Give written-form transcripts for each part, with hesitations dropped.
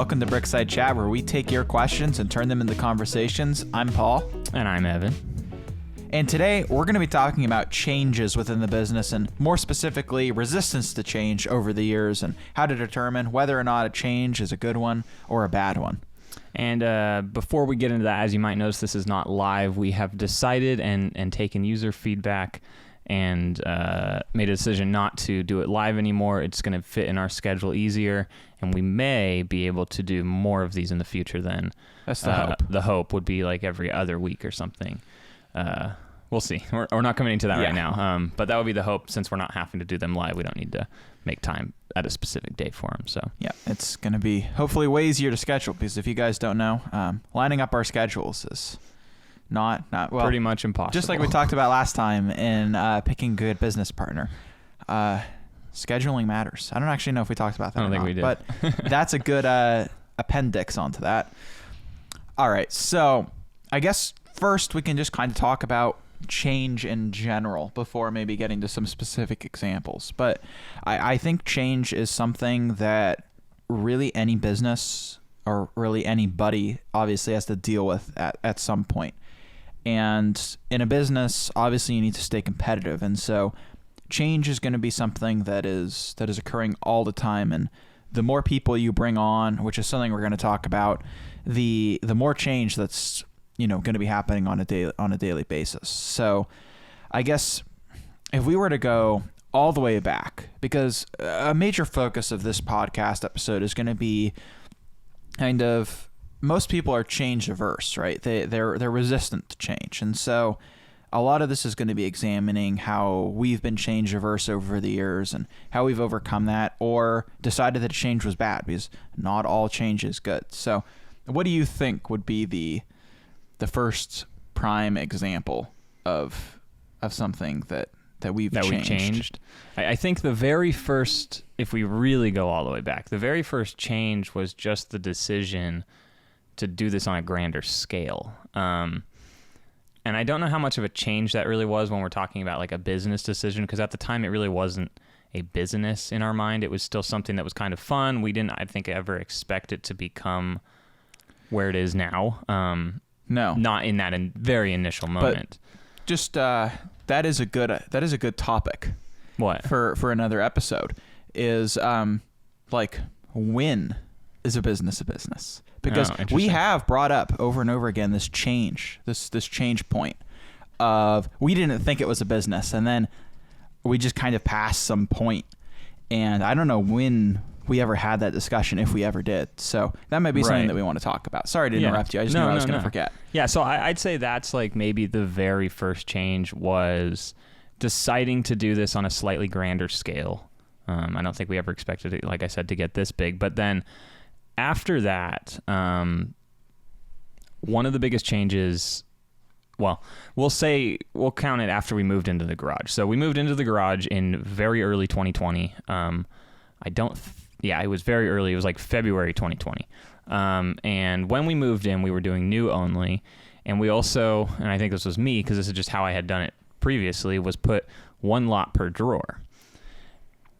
welcome to BrickSide Chat, where we take your questions and turn them into conversations. I'm Paul. And I'm Evan. And today, we're going to be talking about changes within the business, and more specifically, resistance to change over the years, and how to determine whether or not a change is a good one or a bad one. And before we get into that, as you might notice, this is not live. We have decided and taken user feedback and made a decision not to do it live anymore. It's going to fit in our schedule easier, and we may be able to do more of these in the future then. That's the hope. The hope would be like every other week or something. We'll see. We're not committing to that right now. But that would be the hope. Since we're not having to do them live, we don't need to make time at a specific date for them. So yeah, it's going to be hopefully way easier to schedule, because if you guys don't know, lining up our schedules is not well, pretty much impossible. Just like we talked about last time in picking a good business partner. Scheduling matters. I don't actually know if we talked about that. I don't think we did. But that's a good appendix onto that. All right. So I guess first we can just kind of talk about change in general before maybe getting to some specific examples. But I think change is something that really any business or really anybody obviously has to deal with at some point. And in a business, obviously you need to stay competitive. And so change is going to be something that is occurring all the time. And the more people you bring on, which is something we're going to talk about, the more change that's going to be happening on a daily basis. So I guess if we were to go all the way back, because a major focus of this podcast episode is going to be kind of, most people are change averse, right? They're resistant to change. And so a lot of this is going to be examining how we've been change averse over the years and how we've overcome that, or decided that change was bad, because not all change is good. So what do you think would be the first prime example of something that we've changed? I think the very first, if we really go all the way back, the very first change was just the decision to do this on a grander scale. And I don't know how much of a change that really was when we're talking about like a business decision, because at the time it really wasn't a business in our mind. It was still something that was kind of fun. We didn't, I think, ever expect it to become where it is now. No, not in that very initial moment. But just that is a good topic. What for another episode is like, when is a business? Because we have brought up over and over again this change point of, we didn't think it was a business, and then we just kind of passed some point, and I don't know when we ever had that discussion, if we ever did. So that might be something that we want to talk about. Sorry to interrupt you. I just knew I was going to forget. Yeah, so I'd say that's like maybe the very first change was deciding to do this on a slightly grander scale. I don't think we ever expected it, like I said, to get this big. But then after that, one of the biggest changes, well, we'll count it after we moved into the garage. So we moved into the garage in very early 2020. It was very early. It was like February 2020. And when we moved in, we were doing new only. And we also, and I think this was me, because this is just how I had done it previously, was put one lot per drawer.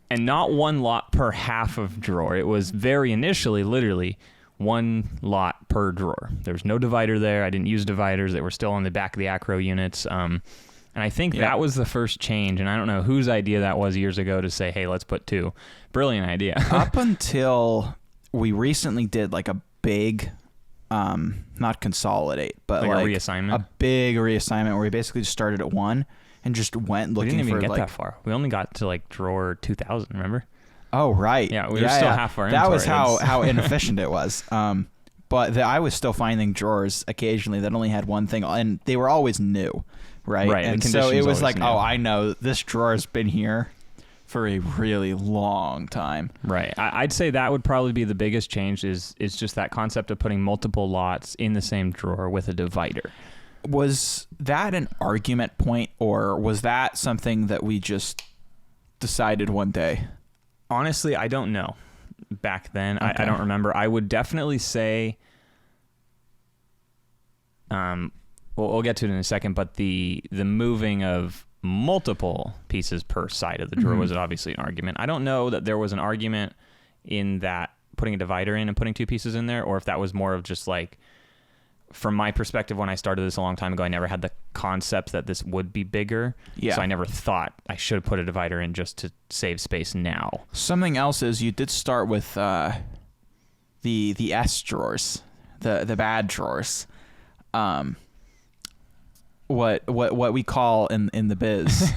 And not one lot per half of drawer. It was very initially, literally, one lot per drawer. There was no divider there. I didn't use dividers. They were still on the back of the Acro units. And I think that was the first change. And I don't know whose idea that was years ago to say, hey, let's put two. Brilliant idea. Up until we recently did like a big, not consolidate, but like a reassignment? A big reassignment where we basically just started at one and just went looking for, we didn't even get like, that far. We only got to like drawer 2000, remember? Oh, right. Yeah, we were still half our inventory. That was how inefficient it was. But I was still finding drawers occasionally that only had one thing, and they were always new, right? Right. And so it was like, oh, I know this drawer's been here for a really long time. Right. I'd say that would probably be the biggest change is just that concept of putting multiple lots in the same drawer with a divider. Was that an argument point, or was that something that we just decided one day? Honestly, I don't know. Back then, okay. I don't remember. I would definitely say, we'll get to it in a second, but the moving of multiple pieces per side of the drawer was obviously an argument. I don't know that there was an argument in that putting a divider in and putting two pieces in there, or if that was more of just like, from my perspective, when I started this a long time ago, I never had the concept that this would be bigger. Yeah. So I never thought I should put a divider in just to save space now. Something else is you did start with the S drawers, the bad drawers. What we call in the biz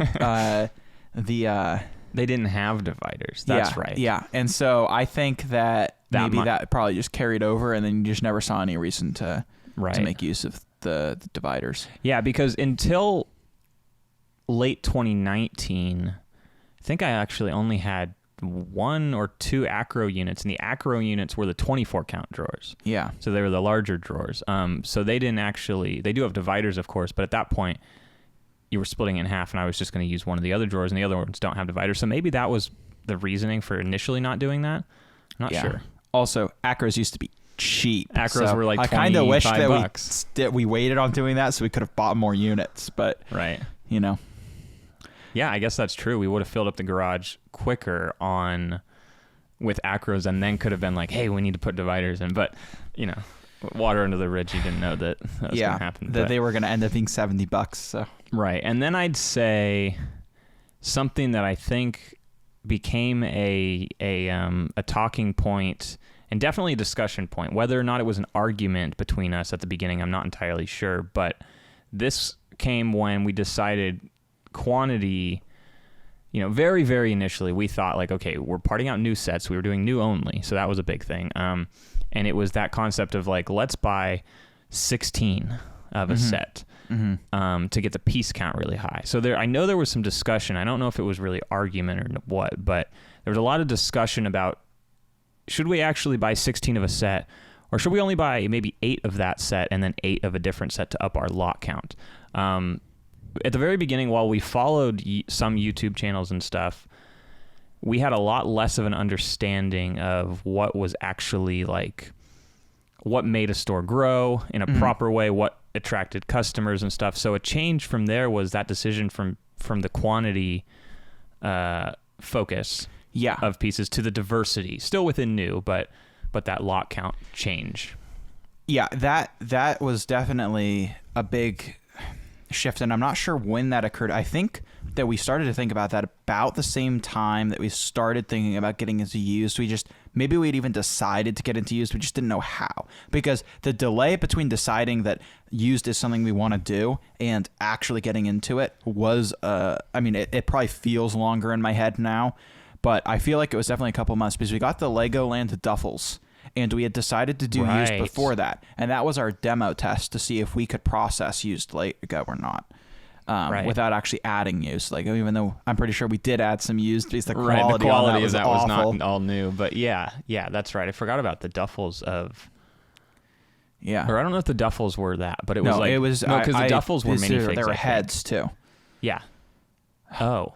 they didn't have dividers. That's right. Yeah. And so I think that that probably just carried over, and then you just never saw any reason to make use of the dividers. Yeah, because until late 2019, I think I actually only had 1 or 2 acro units, and the acro units were the 24 count drawers. Yeah. So they were the larger drawers. So they didn't actually, they do have dividers, of course, but at that point you were splitting it in half, and I was just going to use one of the other drawers, and the other ones don't have dividers. So maybe that was the reasoning for initially not doing that. I'm not sure. Also, acros used to be cheap. Acros were like $25. I kind of wish that we waited on doing that so we could have bought more units, but you know. Yeah, I guess that's true. We would have filled up the garage quicker with acros, and then could have been like, hey, we need to put dividers in. But, you know, water under the bridge, you didn't know that was going to happen. That they were going to end up being $70. So. Right. And then I'd say something that I think became a talking point, and definitely a discussion point. Whether or not it was an argument between us at the beginning, I'm not entirely sure. But this came when we decided quantity. You know, very, very initially, we thought like, okay, we're parting out new sets. We were doing new only. So that was a big thing. And it was that concept of like, let's buy 16 of a set to get the piece count really high. So I know there was some discussion. I don't know if it was really argument or what, but there was a lot of discussion about, should we actually buy 16 of a set, or should we only buy maybe 8 of that set and then 8 of a different set to up our lot count? At the very beginning, while we followed some YouTube channels and stuff, we had a lot less of an understanding of what was actually like, what made a store grow in a proper way, what attracted customers and stuff. So a change from there was that decision from the quantity focus of pieces to the diversity, still within new, but that lot count change. Yeah, that was definitely a big shift, and I'm not sure when that occurred. I think that we started to think about that about the same time that we started thinking about getting into used. Maybe we'd even decided to get into used, we just didn't know how, because the delay between deciding that used is something we want to do and actually getting into it was it probably feels longer in my head now, but I feel like it was definitely a couple months, because we got the Legoland duffels and we had decided to do used before that, and that was our demo test to see if we could process used Lego or not, without actually adding used Lego. Even though I'm pretty sure we did add some used, because the quality of that was not all new. But yeah, that's right. I forgot about the duffels of. Yeah. Or I don't know if the duffels were that, but it was because the duffels were minifigs. There were heads too. Yeah. Oh.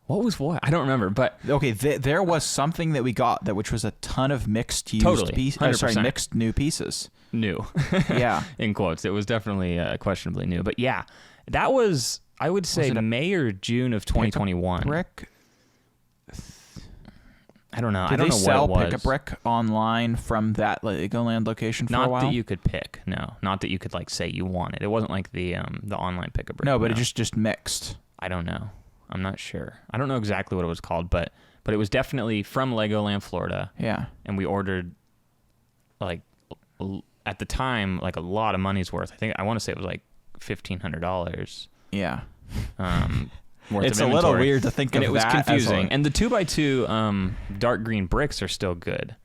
What was what? I don't remember, but okay, there was something that we got which was a ton of mixed used pieces. Mixed new pieces. New, yeah, in quotes. It was definitely questionably new, but yeah, that was, I would say, May or June of 2021. Brick. I don't know. Did they sell Pick a Brick online from that Legoland location for a while? Not that you could pick. No, not that you could like say you wanted. It wasn't like the online Pick a Brick. No, but it just mixed. I don't know. I'm not sure. I don't know exactly what it was called, but it was definitely from Legoland, Florida. Yeah. And we ordered, like, at the time, like a lot of money's worth. I want to say it was like $1,500. Yeah. It's a little weird to think of that. And it was confusing. And the 2x2 dark green bricks are still good,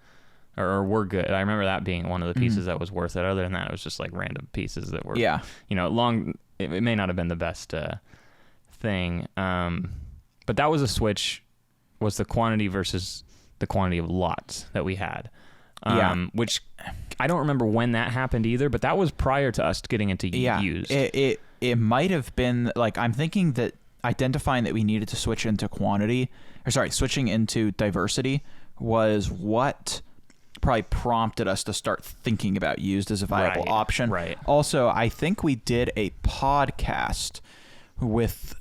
or were good. I remember that being one of the pieces that was worth it. Other than that, it was just like random pieces that were, long. It may not have been the best thing, but that was a switch, was the quantity versus the quantity of lots that we had, which I don't remember when that happened either, but that was prior to us getting into used. It might have been, like, I'm thinking that identifying that we needed to switch into switching into diversity was what probably prompted us to start thinking about used as a viable option. Right. Also, I think we did a podcast with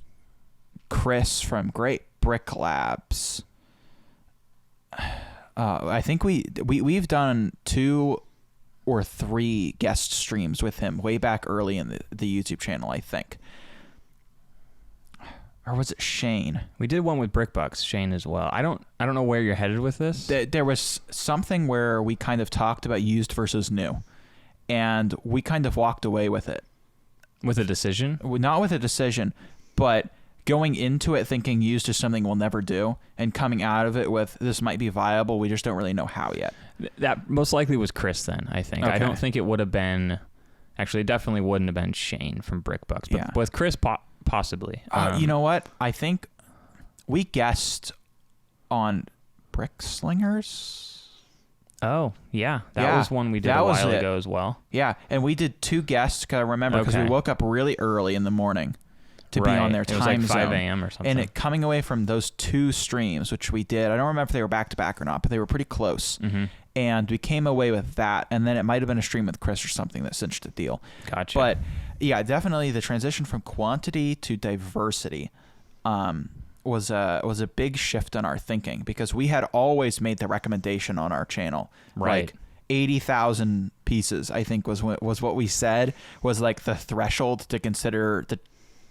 Chris from Great Brick Labs. I think we've done 2 or 3 guest streams with him way back early in the YouTube channel, I think. Or was it Shane? We did one with BrickBucks, Shane as well. I don't know where you're headed with this. There was something where we kind of talked about used versus new, and we kind of walked away with it. With a decision? Not with a decision, but going into it thinking used is something we'll never do, and coming out of it with this might be viable, we just don't really know how yet. That most likely was Chris then, I think. Okay. I don't think it would have been... Actually, it definitely wouldn't have been Shane from BrickBucks, but with Chris, possibly. You know what? I think we guessed on BrickSlingers. Oh, yeah. That was one we did a while ago as well. Yeah, and we did 2 guests, because I remember, because we woke up really early in the morning to be on their time zone. It was like 5 a.m. or something. And coming away from those 2 streams, which we did, I don't remember if they were back-to-back or not, but they were pretty close. Mm-hmm. And we came away with that, and then it might have been a stream with Chris or something that cinched the deal. Gotcha. But, yeah, definitely the transition from quantity to diversity was a big shift in our thinking, because we had always made the recommendation on our channel. Right. Like 80,000 pieces, I think, was what we said was like the threshold to consider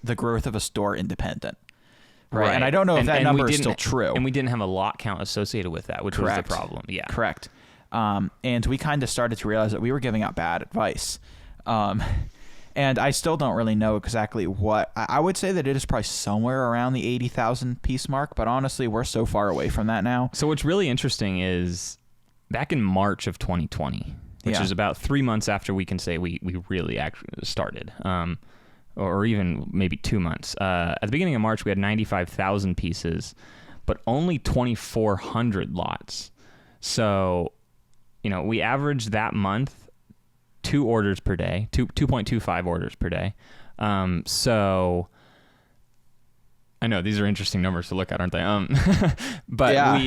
the growth of a store independent. Right. And I don't know if that number is still true. And we didn't have a lot count associated with that, which was the problem. Yeah. Correct. And we kind of started to realize that we were giving out bad advice. And I still don't really know exactly what. I would say that it is probably somewhere around the 80,000 piece mark, but honestly, we're so far away from that now. So what's really interesting is back in March of 2020, which is about 3 months after we can say we really actually started, or even maybe 2 months. At the beginning of March, we had 95,000 pieces, but only 2,400 lots. So, we averaged that month 2 orders per day, 2.25 orders per day. So I know these are interesting numbers to look at, aren't they? But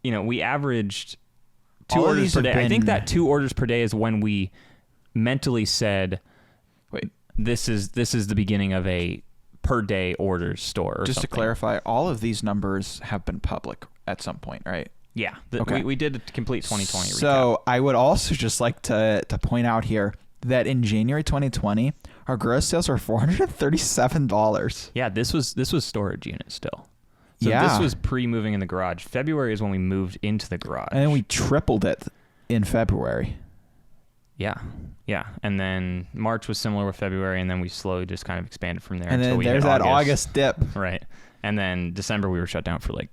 we averaged 2 orders per day. I think that 2 orders per day is when we mentally said, wait, this is the beginning of a per day orders store. Or just something. To clarify, all of these numbers have been public at some point, right? Yeah. Okay. We did a complete 2020 recap. So I would also just like to point out here that in January 2020, our gross sales were $437. Yeah, this was storage unit still. So yeah. This was pre-moving in the garage. February is when we moved into the garage. And then we tripled it in February. Yeah. Yeah. And then March was similar with February, and then we slowly just kind of expanded from there. And until then there's that August dip. Right. And then December we were shut down for like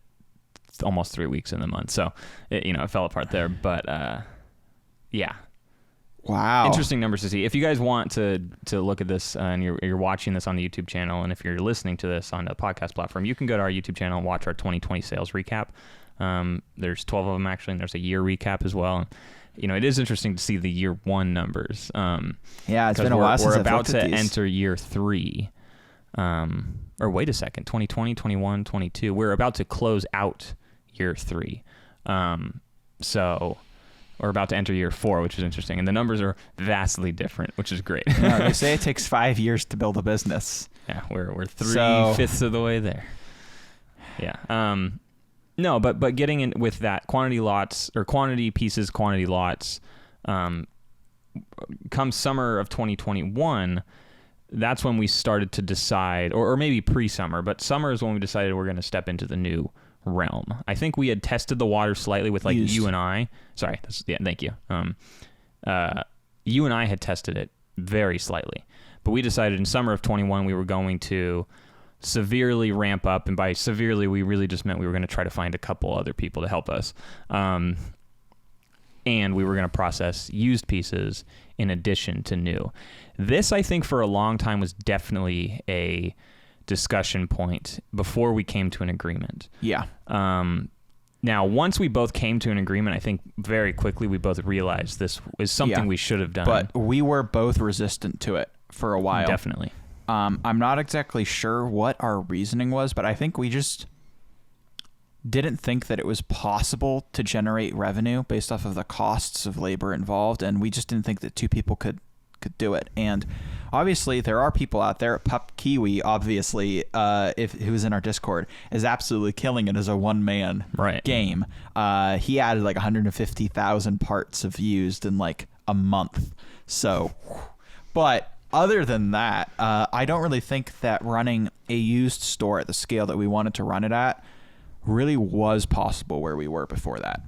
almost 3 weeks in the month. So it fell apart there. But yeah. Wow. Interesting numbers to see. If you guys want to look at this and you're watching this on the YouTube channel, and if you're listening to this on a podcast platform, you can go to our YouTube channel and watch our 2020 sales recap. There's 12 of them actually, and there's a year recap as well. It is interesting to see the year 1 numbers. Yeah, it's been a while since we're I've about looked to at these. enter year 3. Or wait a second, 2020, 21, 22. We're about to close out year 3. So we're about to enter year 4, which is interesting. And the numbers are vastly different, which is great. They say it takes 5 years to build a business. Yeah, we're 3/5 of the way there. Yeah. No, but getting in with that quantity lots or quantity pieces, quantity lots, come summer of 2021, that's when we started to decide, or maybe pre-summer, but summer is when we decided we're going to step into the new realm. I think we had tested the water slightly with Used. you and I. Sorry. Thank you. You and I had tested it very slightly, but we decided in summer of 21 we were going to severely ramp up, and by severely we really just meant we were going to try to find a couple other people to help us, and we were going to process used pieces in addition to new. This, I think, for a long time was definitely a discussion point before we came to an agreement. Yeah. Now, once we both came to an agreement, I think very quickly we both realized this is something we should have done. But we were both resistant to it for a while. Definitely. I'm not exactly sure what our reasoning was, but I think we just didn't think that it was possible to generate revenue based off of the costs of labor involved, and we just didn't think that 2 people could do it. And obviously there are people out there. Pup Kiwi, obviously, who's in our Discord, is absolutely killing it as a one-man game. He added like 150,000 parts of used in like a month. So, but other than that, I don't really think that running a used store at the scale that we wanted to run it at really was possible where we were before that.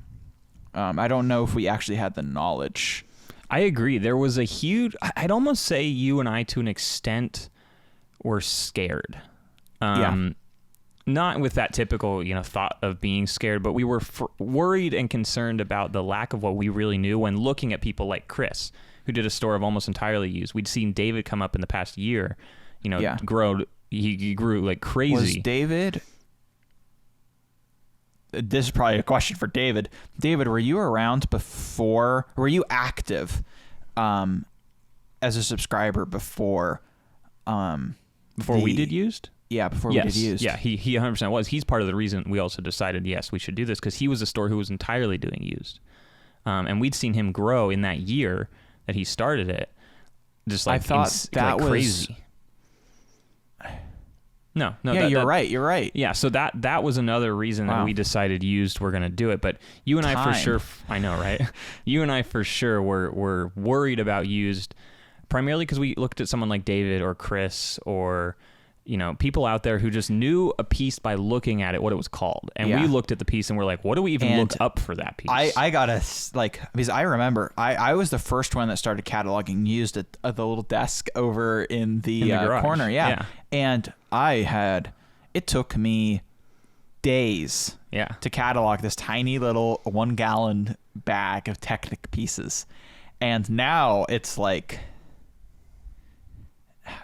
I don't know if we actually had the knowledge. I agree. There was a huge, I'd almost say you and I to an extent were scared. Not with that typical, thought of being scared, but we were worried and concerned about the lack of what we really knew when looking at people like Chris, who did a store of almost entirely used. We'd seen David come up in the past year, grow. He grew like crazy. Was David... This is probably a question for David. David, were you around before? Were you active as a subscriber before we did used? Yeah, before we did used. Yeah, he 100% was. He's part of the reason we also decided, yes, we should do this, because he was a store who was entirely doing used. And we'd seen him grow in that year that he started it. Just like, I thought that was crazy. No. Yeah, you're right. Yeah, so that was another reason that we decided used we're going to do it. But you and I for sure, I know, right? You and I for sure were worried about used, primarily because we looked at someone like David or Chris or, people out there who just knew a piece by looking at it, what it was called. And we looked at the piece and we're like, what do we even look up for that piece? I gotta, because I remember, I was the first one that started cataloging used at the little desk over in the corner. Yeah. And it took me days to catalog this tiny little 1 gallon bag of Technic pieces. And now it's like,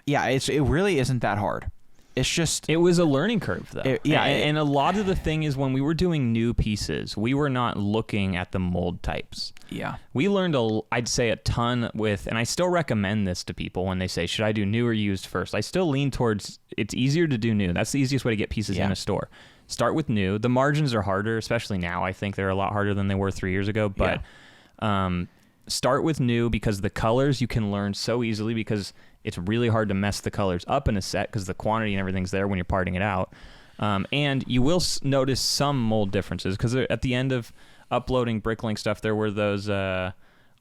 it really isn't that hard. It's just... It was a learning curve, though. And a lot of the thing is when we were doing new pieces, we were not looking at the mold types. Yeah. We learned, I'd say, a ton with... And I still recommend this to people when they say, should I do new or used first? I still lean towards it's easier to do new. That's the easiest way to get pieces in a store. Start with new. The margins are harder, especially now. I think they're a lot harder than they were 3 years ago. But start with new because the colors you can learn so easily because... It's really hard to mess the colors up in a set because the quantity and everything's there when you're parting it out. And you will notice some mold differences because at the end of uploading BrickLink stuff, there were those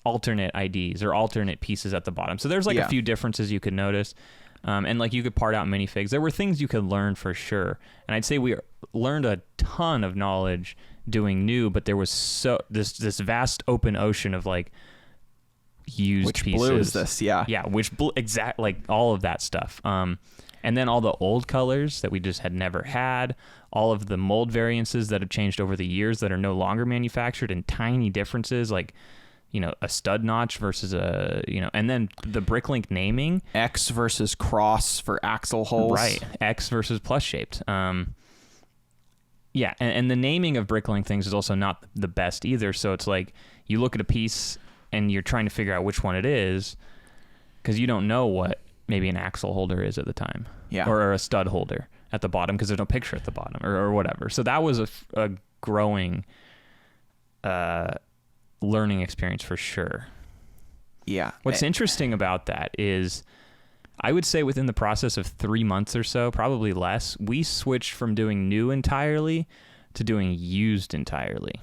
alternate IDs or alternate pieces at the bottom. So there's like a few differences you could notice. And like you could part out minifigs. There were things you could learn for sure. And I'd say we learned a ton of knowledge doing new, but there was this vast open ocean of like, used which pieces. Blue is this? Like all of that stuff. And then all the old colors that we just had never had, all of the mold variances that have changed over the years that are no longer manufactured, and tiny differences like a stud notch versus and then the BrickLink naming, X versus cross for axle holes, right? X versus plus shaped. And the naming of BrickLink things is also not the best either. So it's like you look at a piece and you're trying to figure out which one it is because you don't know what maybe an axle holder is at the time. Yeah. Or a stud holder at the bottom because there's no picture at the bottom or whatever. So that was a growing learning experience for sure. Yeah. What's interesting about that is I would say within the process of 3 months or so, probably less, we switched from doing new entirely to doing used entirely.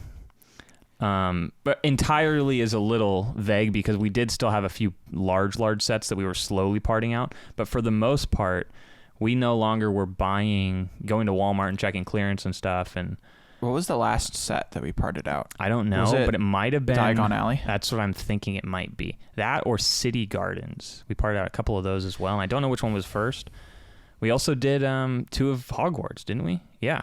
But entirely is a little vague because we did still have a few large sets that we were slowly parting out. But for the most part, we no longer were going to Walmart and checking clearance and stuff. And what was the last set that we parted out? I don't know, but it might have been Diagon Alley. That's what I'm thinking it might be. That or City Gardens. We parted out a couple of those as well. And I don't know which one was first. We also did 2 of Hogwarts, didn't we? Yeah.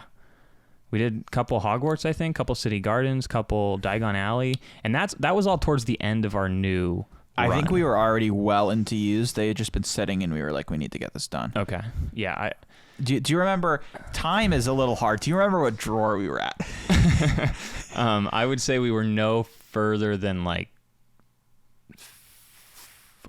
We did a couple Hogwarts, I think, couple City Gardens, couple Diagon Alley, and that was all towards the end of our new run. I think we were already well into used. They had just been sitting, and we were like, we need to get this done. Okay. Yeah. Do you remember? Time is a little hard. Do you remember what drawer we were at? I would say we were no further than like.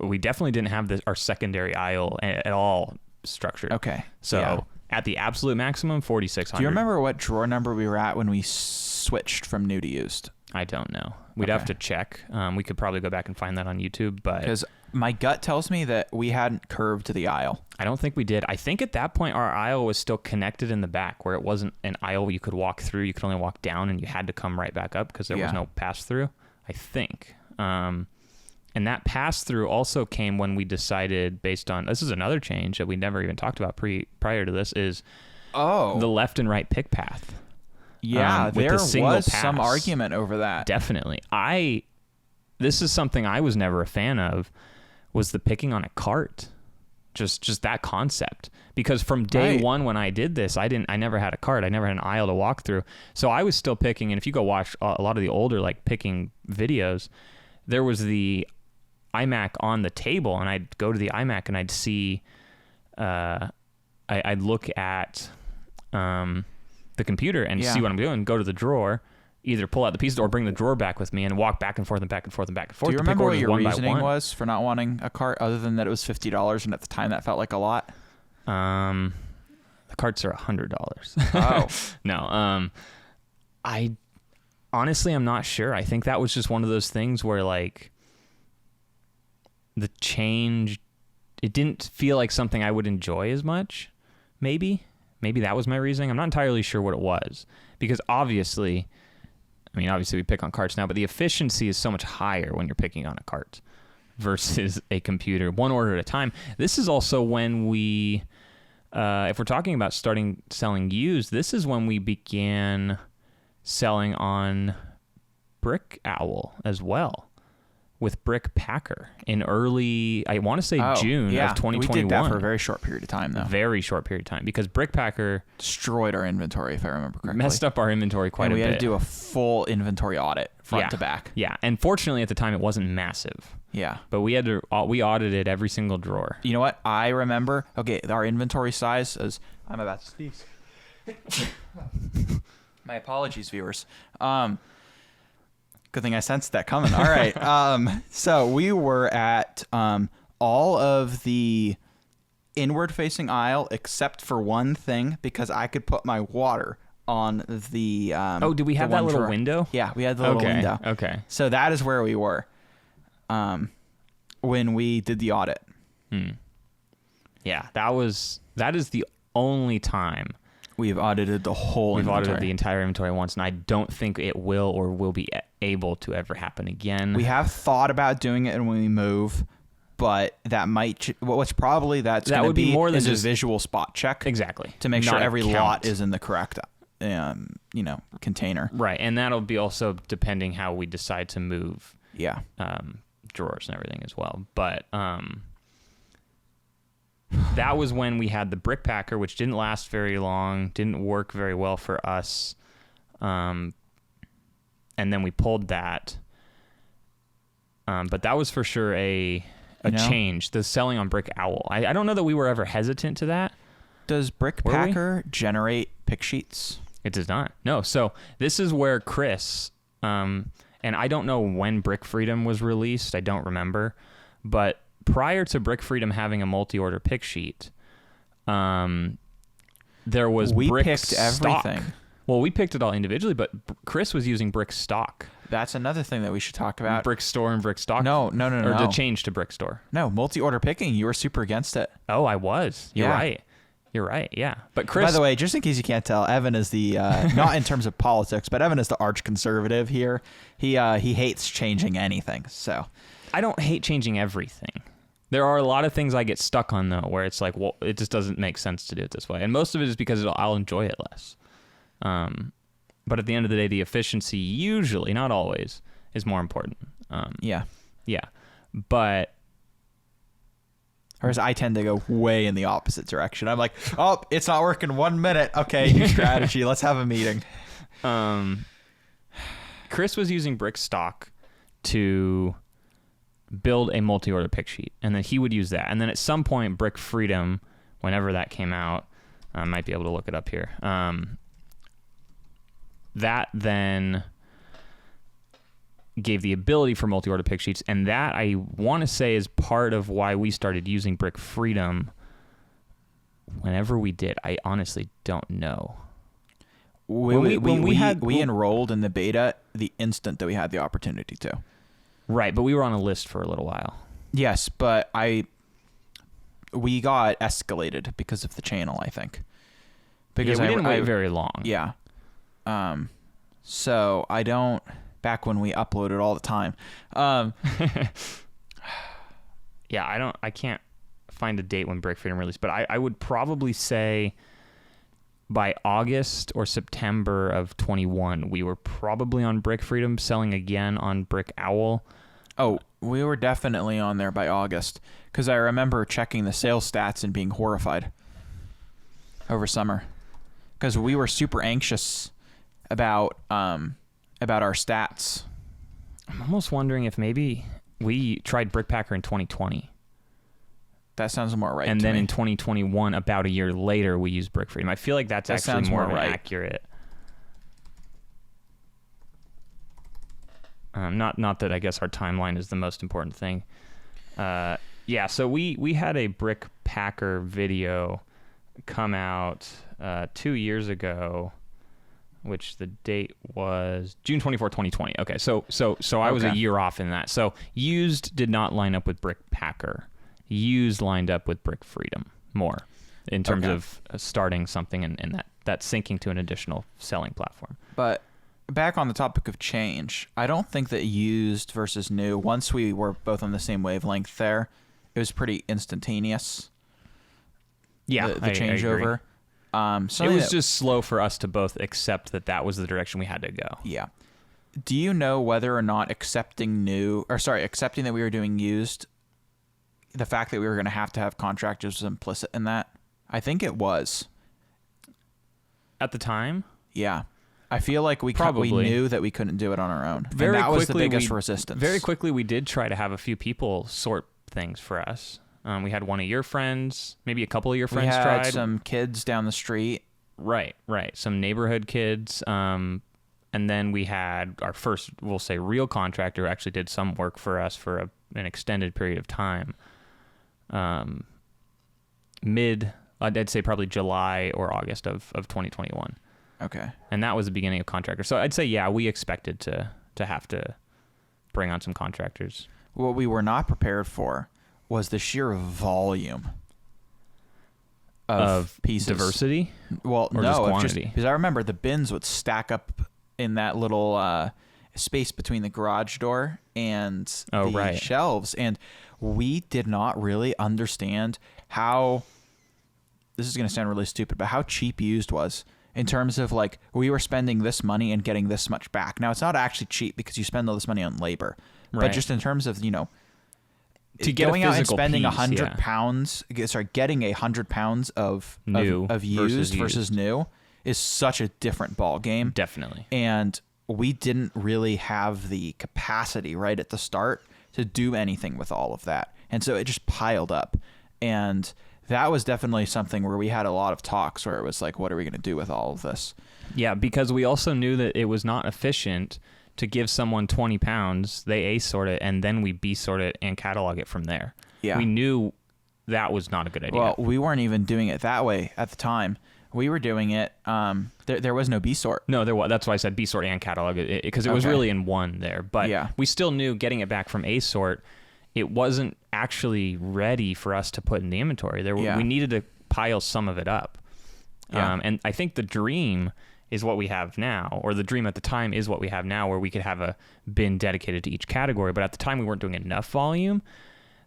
We definitely didn't have our secondary aisle at all structured. Okay. So at the absolute maximum, 4,600. Do you remember what drawer number we were at when we switched from new to used? I don't know. We'd have to check. We could probably go back and find that on YouTube, but because My gut tells me that we hadn't curved the aisle. I don't think we did. I think at that point our aisle was still connected in the back, where it wasn't an aisle you could walk through. You could only walk down, and you had to come right back up because there was no pass through. I think. And that pass through also came when we decided, based on, this is another change that we never even talked about prior to this, is the left and right pick path. Yeah, with there the single was pass. some argument over that. Definitely. This is something I was never a fan of, was the picking on a cart. Just that concept. Because from day one when I did this, I never had a cart. I never had an aisle to walk through. So I was still picking, and if you go watch a lot of the older like picking videos, there was the iMac on the table, and I'd go to the iMac and I'd see I'd look at the computer and see what I'm doing, go to the drawer, either pull out the pieces or bring the drawer back with me and walk back and forth and back and forth and back and forth. Do you remember what your reasoning was for not wanting a cart, other than that it was $50, and at the time that felt like a lot? The carts are $100. Oh. No. I honestly, I'm not sure. I think that was just one of those things where like the change, it didn't feel like something I would enjoy as much. Maybe that was my reasoning. I'm not entirely sure what it was, because obviously we pick on carts now, but the efficiency is so much higher when you're picking on a cart versus a computer, one order at a time. This is also when we, if we're talking about selling used, this is when we began selling on Brick Owl as well, with Brick Packer in early, I want to say June of 2021. We did that for a very short period of time, though. Very short period of time, because Brick Packer destroyed our inventory, if I remember correctly. Messed up our inventory quite a bit. We had to do a full inventory audit, front to back. Yeah, and fortunately at the time it wasn't massive. Yeah. But we audited every single drawer. You know what? I remember, our inventory size is, I'm about to sneeze. My apologies, viewers. Good thing I sensed that coming. All right. So we were at all of the inward-facing aisle except for one thing, because I could put my water on the did we have that little window? Yeah, we had the little window. Okay. So that is where we were when we did the audit. Yeah, that is the only time we've audited the whole inventory. We've audited the entire inventory once, and I don't think it will be able to ever happen again. We have thought about doing it when we move, but that might, what's probably that's going to be more than just a visual spot check. Exactly. To make sure every lot is in the correct container. Right, and that'll be also depending how we decide to move drawers and everything as well. But that was when we had the Brick Packer, which didn't last very long, didn't work very well for us. And then we pulled that. But that was for sure a change. The selling on Brick Owl. I don't know that we were ever hesitant to that. Does Brick Packer generate pick sheets? It does not. No. So this is where Chris, and I don't know when Brick Freedom was released. I don't remember. But prior to Brick Freedom having a multi-order pick sheet, there was Brick picked stock. Everything. Well, we picked it all individually, but Chris was using Brick stock. That's another thing that we should talk about. Brick Store and Brick stock. No. Or the change to Brick Store. No, multi-order picking. You were super against it. Oh, I was. You're right. You're right. Yeah. But Chris. By the way, just in case you can't tell, Evan is the not in terms of politics, but Evan is the arch conservative here. He hates changing anything. So I don't hate changing everything. There are a lot of things I get stuck on though, where it's like, well, it just doesn't make sense to do it this way, and most of it is because I'll enjoy it less. But at the end of the day, the efficiency usually, not always, is more important. Yeah. But whereas I tend to go way in the opposite direction. I'm like, oh, it's not working 1 minute. Okay, new strategy. Let's have a meeting. Chris was using Brick stock to build a multi-order pick sheet, and then he would use that. And then at some point, Brick Freedom, whenever that came out, I might be able to look it up here. That then gave the ability for multi-order pick sheets, and that I want to say is part of why we started using Brick Freedom whenever we did. I honestly don't know. We enrolled in the beta the instant that we had the opportunity to. Right, but we were on a list for a little while. Yes, but we got escalated because of the channel, I think. Because we didn't wait very long. Yeah. So I don't. Back when we uploaded all the time. Yeah, I can't find a date when Brick Freedom released, but I would probably say by August or September of 21, we were probably on Brick Freedom, selling again on Brick Owl. Oh, we were definitely on there by August, because I remember checking the sales stats and being horrified over summer, because we were super anxious about our stats. I'm almost wondering if maybe we tried Brickpacker in 2020. That sounds more right. And to then me. in 2021, about a year later, we used Brick Freedom. I feel like that's actually sounds more more right. accurate. Not that I guess our timeline is the most important thing. Yeah, so we had a Brickpacker video come out 2 years ago, which the date was June 24, 2020. Okay, so I was a year off in that. So used did not line up with Brickpacker. Used lined up with Brick Freedom more in terms of starting something and that syncing to an additional selling platform. But back on the topic of change, I don't think that used versus new, once we were both on the same wavelength there, it was pretty instantaneous. Yeah, the changeover. It was just slow for us to both accept that was the direction we had to go. Yeah. Do you know whether or not accepting that we were doing used, the fact that we were going to have contractors was implicit in that? I think it was. At the time? Yeah. I feel like we knew that we couldn't do it on our own. Very and that was the quickly, biggest resistance. Very quickly, we did try to have a few people sort things for us. We had one of your friends, maybe a couple of your friends tried. We had some kids down the street. Right. Some neighborhood kids. And then we had our first, we'll say, real contractor who actually did some work for us for an extended period of time. I'd say probably July or August of 2021. Okay. And that was the beginning of contractors. So I'd say, yeah, we expected to have to bring on some contractors. What we were not prepared for was the sheer volume of pieces. Diversity? Well, or no, just quantity? Because I remember the bins would stack up in that little space between the garage door and the shelves. And we did not really understand how, this is going to sound really stupid, but how cheap used was. In terms of like, we were spending this money and getting this much back. Now, it's not actually cheap because you spend all this money on labor. Right. But just in terms of, to get going out and spending piece, 100 pounds, getting 100 pounds of used versus new is such a different ball game. Definitely. And we didn't really have the capacity right at the start to do anything with all of that. And so it just piled up. And that was definitely something where we had a lot of talks where it was like, what are we going to do with all of this? Yeah, because we also knew that it was not efficient to give someone 20 pounds, they A sort it, and then we B sort it and catalog it from there. Yeah. We knew that was not a good idea. Well, we weren't even doing it that way at the time. We were doing it, there was no B sort. No, there was. That's why I said B sort and catalog, because it was really in one there. But we still knew getting it back from A sort, it wasn't actually ready for us to put in the inventory. We needed to pile some of it up. Yeah. And I think the dream is what we have now, or the dream at the time is what we have now, where we could have a bin dedicated to each category. But at the time, we weren't doing enough volume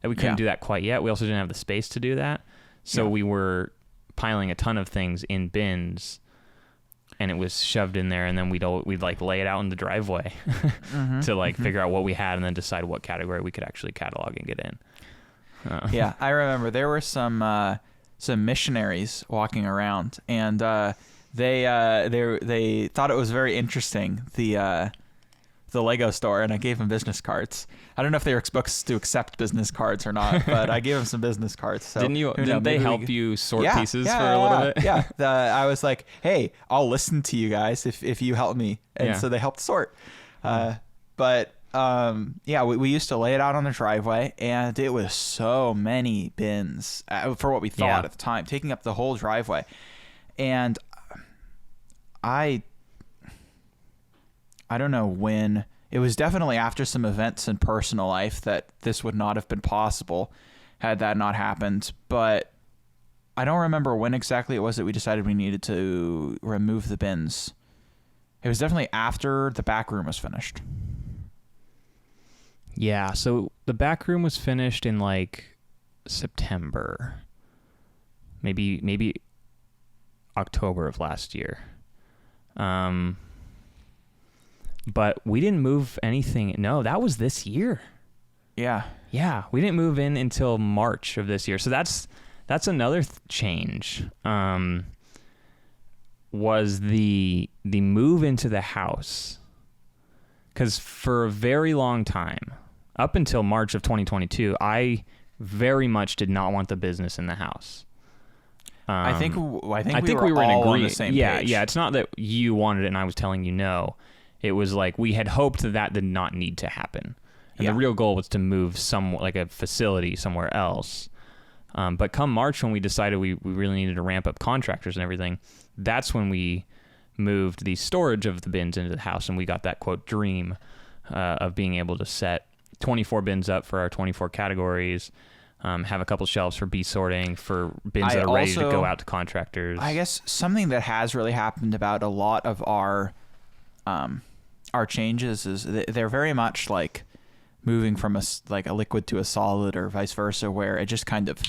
that we couldn't do that quite yet. We also didn't have the space to do that. So we were piling a ton of things in bins, and it was shoved in there, and then we'd like lay it out in the driveway to like figure out what we had and then decide what category we could actually catalog and get in. Yeah, I remember there were some missionaries walking around, and they thought it was very interesting, the Lego store, and I gave them business cards. I don't know if they were supposed to accept business cards or not, but I gave them some business cards. So didn't they help you sort pieces for a little bit? Yeah. I was like, hey, I'll listen to you guys if you help me. And so they helped sort. But we used to lay it out on the driveway, and it was so many bins for what we thought at the time, taking up the whole driveway. And I don't know when it was definitely after some events in personal life that this would not have been possible had that not happened. But I don't remember when exactly it was that we decided we needed to remove the bins. It was definitely after the back room was finished. Yeah, so the back room was finished in like September. Maybe October of last year. But we didn't move anything. No, that was this year. Yeah. Yeah, we didn't move in until March of this year. So that's another change. Was the move into the house. Because for a very long time, up until March of 2022, I very much did not want the business in the house. I think we were in all agreement. on the same page. Yeah. It's not that you wanted it and I was telling you no. It was like we had hoped that did not need to happen. And the real goal was to move like a facility somewhere else. But come March, when we decided we really needed to ramp up contractors and everything, that's when we moved the storage of the bins into the house, and we got that, quote, dream of being able to set 24 bins up for our 24 categories, have a couple shelves for B sorting, for bins that are ready to go out to contractors. I guess something that has really happened about a lot of our changes is they're very much like moving from a liquid to a solid or vice versa, where it just kind of,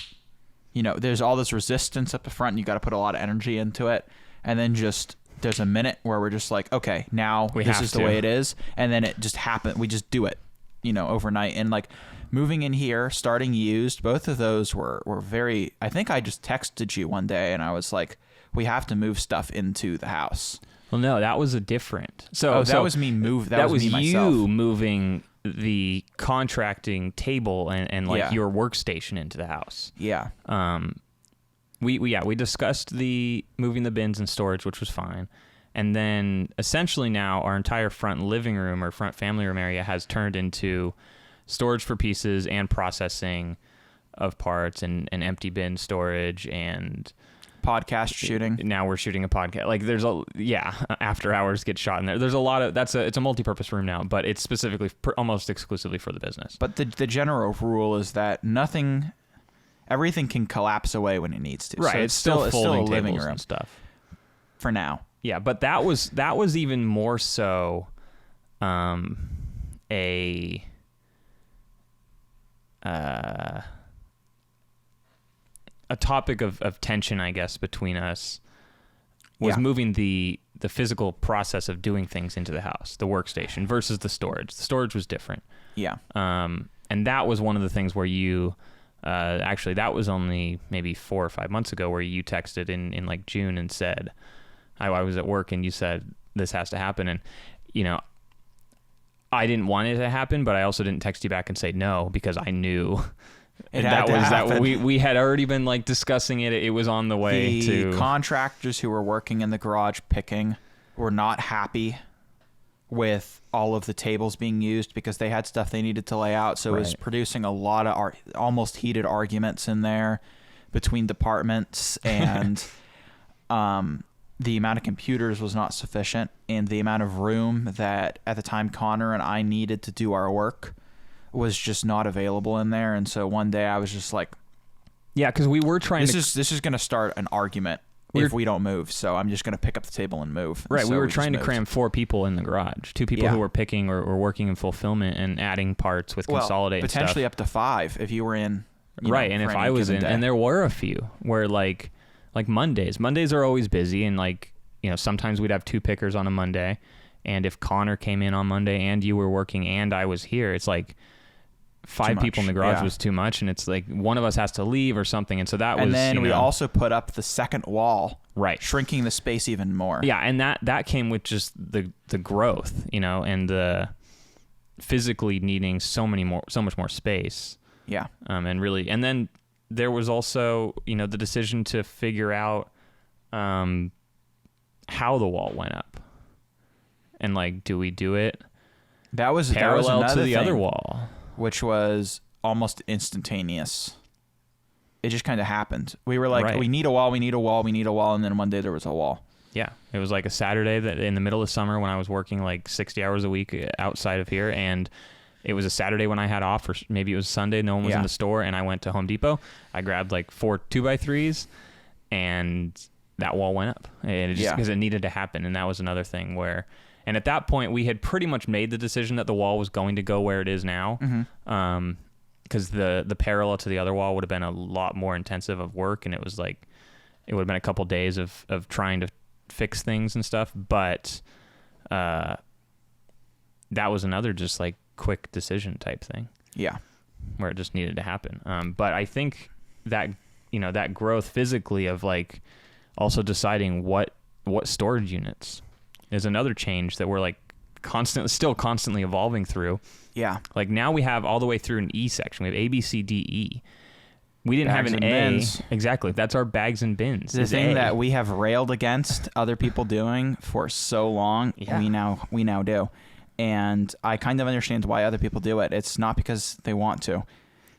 there's all this resistance up the front and you got to put a lot of energy into it. And then just there's a minute where we're just like, okay, now this is the way it is. And then it just happened. We just do it, overnight. And like moving in here, starting used, both of those were very, I think I just texted you one day and I was like, we have to move stuff into the house. Well, no, that was a different. That was me move. That was me myself. You moving the contracting table and your workstation into the house. Yeah. We discussed the moving the bins and storage, which was fine. And then essentially now our entire front living room or front family room area has turned into storage for pieces and processing of parts and empty bin storage and podcast shooting. Now we're shooting a podcast. Like there's after hours get shot in there. There's a lot of it's a multi-purpose room now, but it's specifically almost exclusively for the business. But the general rule is that everything can collapse away when it needs to. Right. So it's still a living room and stuff for now. Yeah, but that was even more so a topic of tension, I guess, between us was moving the physical process of doing things into the house, the workstation versus the storage. The storage was different. Yeah. And that was one of the things where you actually that was only maybe 4 or 5 months ago where you texted in like June and said, I was at work and you said this has to happen. And, I didn't want it to happen, but I also didn't text you back and say no because I knew we had already been like discussing it. It was on the way to. The contractors who were working in the garage picking were not happy with all of the tables being used because they had stuff they needed to lay out. So it was producing a lot of almost heated arguments in there between departments, and the amount of computers was not sufficient, and the amount of room that at the time Connor and I needed to do our work was just not available in there. And so one day I was just like, yeah, because we were trying this is going to start an argument if we don't move. So I'm just going to pick up the table and move. Right. So we were trying to cram 4 people in the garage, 2 people who were picking or working in fulfillment and adding parts with Consolidate. Potentially stuff. Up to 5 if you were in. Right. And if I was in, and there were a few where like Mondays are always busy. And sometimes we'd have 2 pickers on a Monday. And if Connor came in on Monday and you were working and I was here, it's like 5 people in the garage was too much, and it's like one of us has to leave or something, and so that was. And then we also put up the second wall, right, shrinking the space even more. Yeah, and that came with just the growth, and the physically needing so much more space. Yeah. And then there was also the decision to figure out how the wall went up, and like, do we do it? That was parallel to the thing, other wall, which was almost instantaneous. It just kind of happened. We were like, we need a wall, and then one day there was a wall. Yeah. It was like a Saturday that in the middle of summer when I was working like 60 hours a week outside of here. And it was a Saturday when I had off, or maybe it was Sunday. No one was in the store. And I went to Home Depot. I grabbed like 4 2x3s and that wall went up. And it just because it needed to happen. And that was another thing where, and at that point we had pretty much made the decision that the wall was going to go where it is now. Because the parallel to the other wall would have been a lot more intensive of work. And it was like, it would have been a couple days of trying to fix things and stuff. But that was another just like quick decision type thing. Yeah. Where it just needed to happen. But I think that, that growth physically of like also deciding what storage units is another change that we're like still constantly evolving through. Yeah. Like now we have all the way through an E section. We have A, B, C, D, E. We didn't bags have an and A. Bins. Exactly. That's our bags and bins. The thing that we have railed against other people doing for so long, we now do. And I kind of understand why other people do it. It's not because they want to.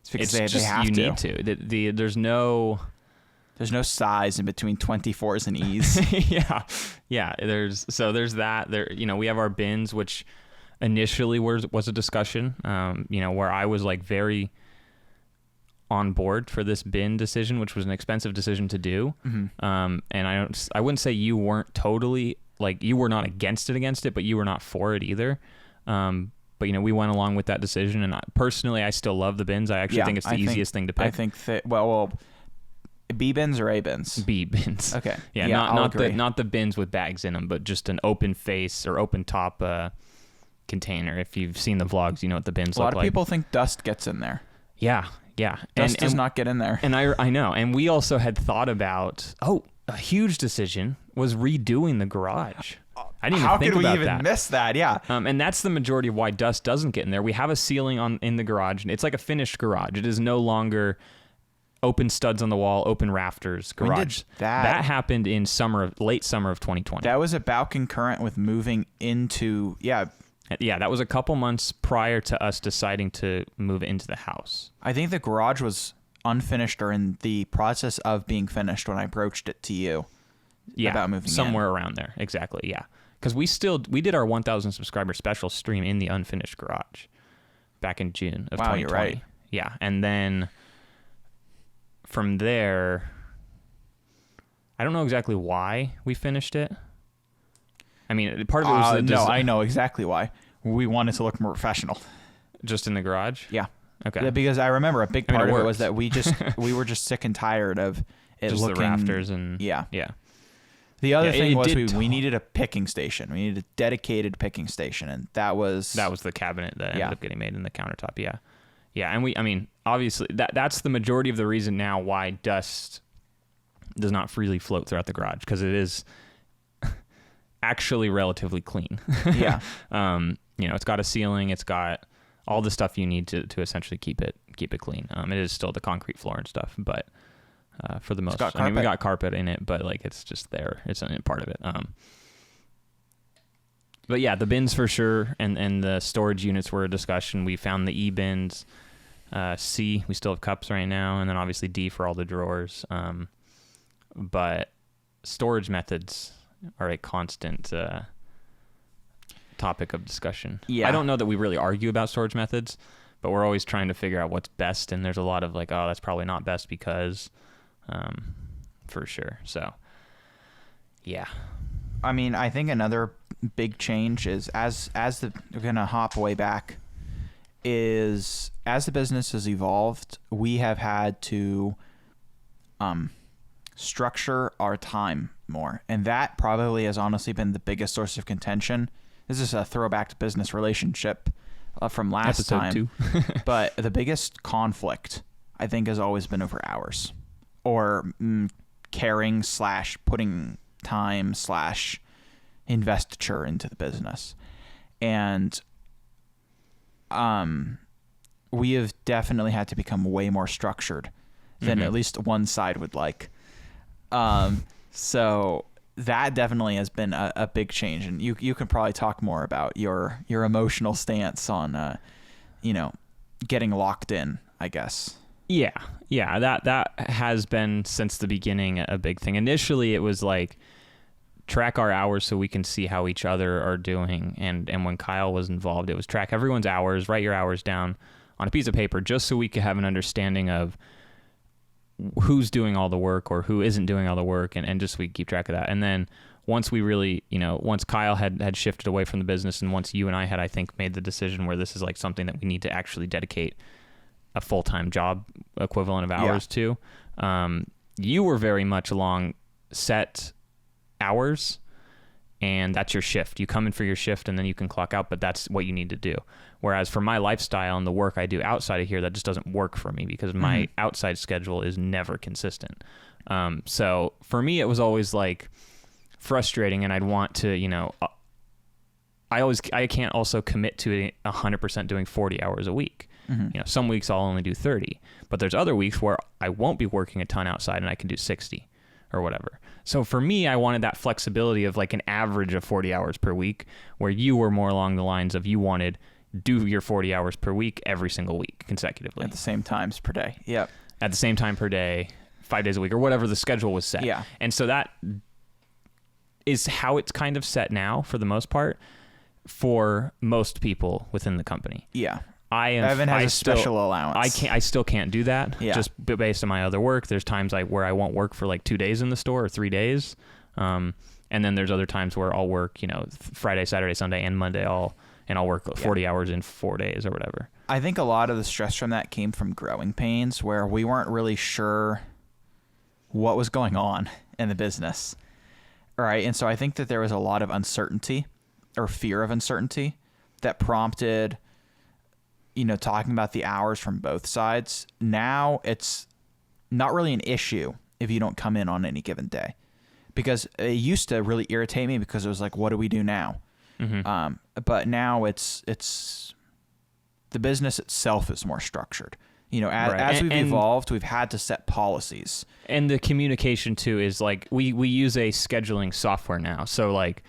It's because they have you to. Need to. There's no size in between 24s and E's. Yeah. There's that. There, we have our bins, which initially was a discussion. Where I was like very on board for this bin decision, which was an expensive decision to do. And I wouldn't say you weren't totally like you were not against it, but you were not for it either. But we went along with that decision, and personally, I still love the bins. I actually think it's the easiest thing to pick. I think that B bins or A bins? B bins. Okay. Yeah, not the bins with bags in them, but just an open face or open top container. If you've seen the vlogs, you know what the bins look like. A lot of people think dust gets in there. Yeah. Dust does not get in there. And I know. And we also had thought about, a huge decision was redoing the garage. I didn't even think about that. How could we even miss that? Yeah. And that's the majority of why dust doesn't get in there. We have a ceiling in the garage, and it's like a finished garage. It is no longer open studs on the wall, open rafters garage. When did that happened in late summer of 2020. That was about concurrent with moving into that was a couple months prior to us deciding to move into the house. I think the garage was unfinished or in the process of being finished when I broached it to you. About moving somewhere around there. Exactly. Yeah. Because we did our 1,000 subscriber special stream in the unfinished garage back in June of 2020. You're right. Yeah. And then from there, I don't know exactly why we finished it. I mean, part of it was I know exactly why. We wanted to look more professional. Just in the garage? Yeah. Okay. Yeah, because I remember a big part of it was that we were just sick and tired of it just looking the rafters and yeah. The other thing was we needed a picking station. We needed a dedicated picking station, and that was the cabinet that ended up getting made in the countertop. Yeah. Yeah, and obviously that's the majority of the reason now why dust does not freely float throughout the garage, because it is actually relatively clean. Yeah. It's got a ceiling, it's got all the stuff you need to essentially keep it clean. It is still the concrete floor and stuff, but for the most, we got carpet in it, but like it's just there. It's a part of it. But yeah, the bins for sure, and the storage units were a discussion. We found the E bins. C, we still have cups right now, and then obviously D for all the drawers. But storage methods are a constant topic of discussion. Yeah. I don't know that we really argue about storage methods, but we're always trying to figure out what's best, and there's a lot of like, oh, that's probably not best because, for sure. So, yeah. I mean, I think another big change is we're gonna hop way back, is as the business has evolved, we have had to structure our time more, and that probably has honestly been the biggest source of contention. This is a throwback to business relationship from last Episode time, 2. but the biggest conflict I think has always been over hours, or caring / putting time / investiture into the business. And we have definitely had to become way more structured than at least one side would like. So that definitely has been a big change, and you can probably talk more about your emotional stance on getting locked in, I guess. Yeah, that has been since the beginning a big thing. Initially, it was like track our hours so we can see how each other are doing. And when Kyle was involved, it was track everyone's hours, write your hours down on a piece of paper, just so we could have an understanding of who's doing all the work or who isn't doing all the work, and just so we could keep track of that. And then once we really, once Kyle had shifted away from the business, and once you and I had, I think, made the decision where this is like something that we need to actually dedicate a full-time job equivalent of hours to, you were very much along set hours, and that's your shift. You come in for your shift and then you can clock out, but that's what you need to do. Whereas for my lifestyle and the work I do outside of here, that just doesn't work for me because my outside schedule is never consistent. So for me, it was always like frustrating, and I'd want to, I can't also commit to 100% doing 40 hours a week. Some weeks I'll only do 30, but there's other weeks where I won't be working a ton outside and I can do 60 or whatever. So for me, I wanted that flexibility of like an average of 40 hours per week, where you were more along the lines of you wanted do your 40 hours per week every single week consecutively. At the same times per day. Yep. At the same time per day, 5 days a week, or whatever the schedule was set. Yeah. And so that is how it's kind of set now for the most part for most people within the company. Yeah. Evan has a special allowance. I still can't do that. Yeah. Just based on my other work. There's times where I won't work for like 2 days in the store or 3 days. And then there's other times where I'll work, Friday, Saturday, Sunday, and Monday I'll work 40 hours in 4 days or whatever. I think a lot of the stress from that came from growing pains, where we weren't really sure what was going on in the business. Right. And so I think that there was a lot of uncertainty or fear of uncertainty that prompted, talking about the hours from both sides. Now it's not really an issue if you don't come in on any given day, because it used to really irritate me because it was like, what do we do now? But now it's the business itself is more structured. As we've evolved, we've had to set policies. And the communication too is like we use a scheduling software now. So like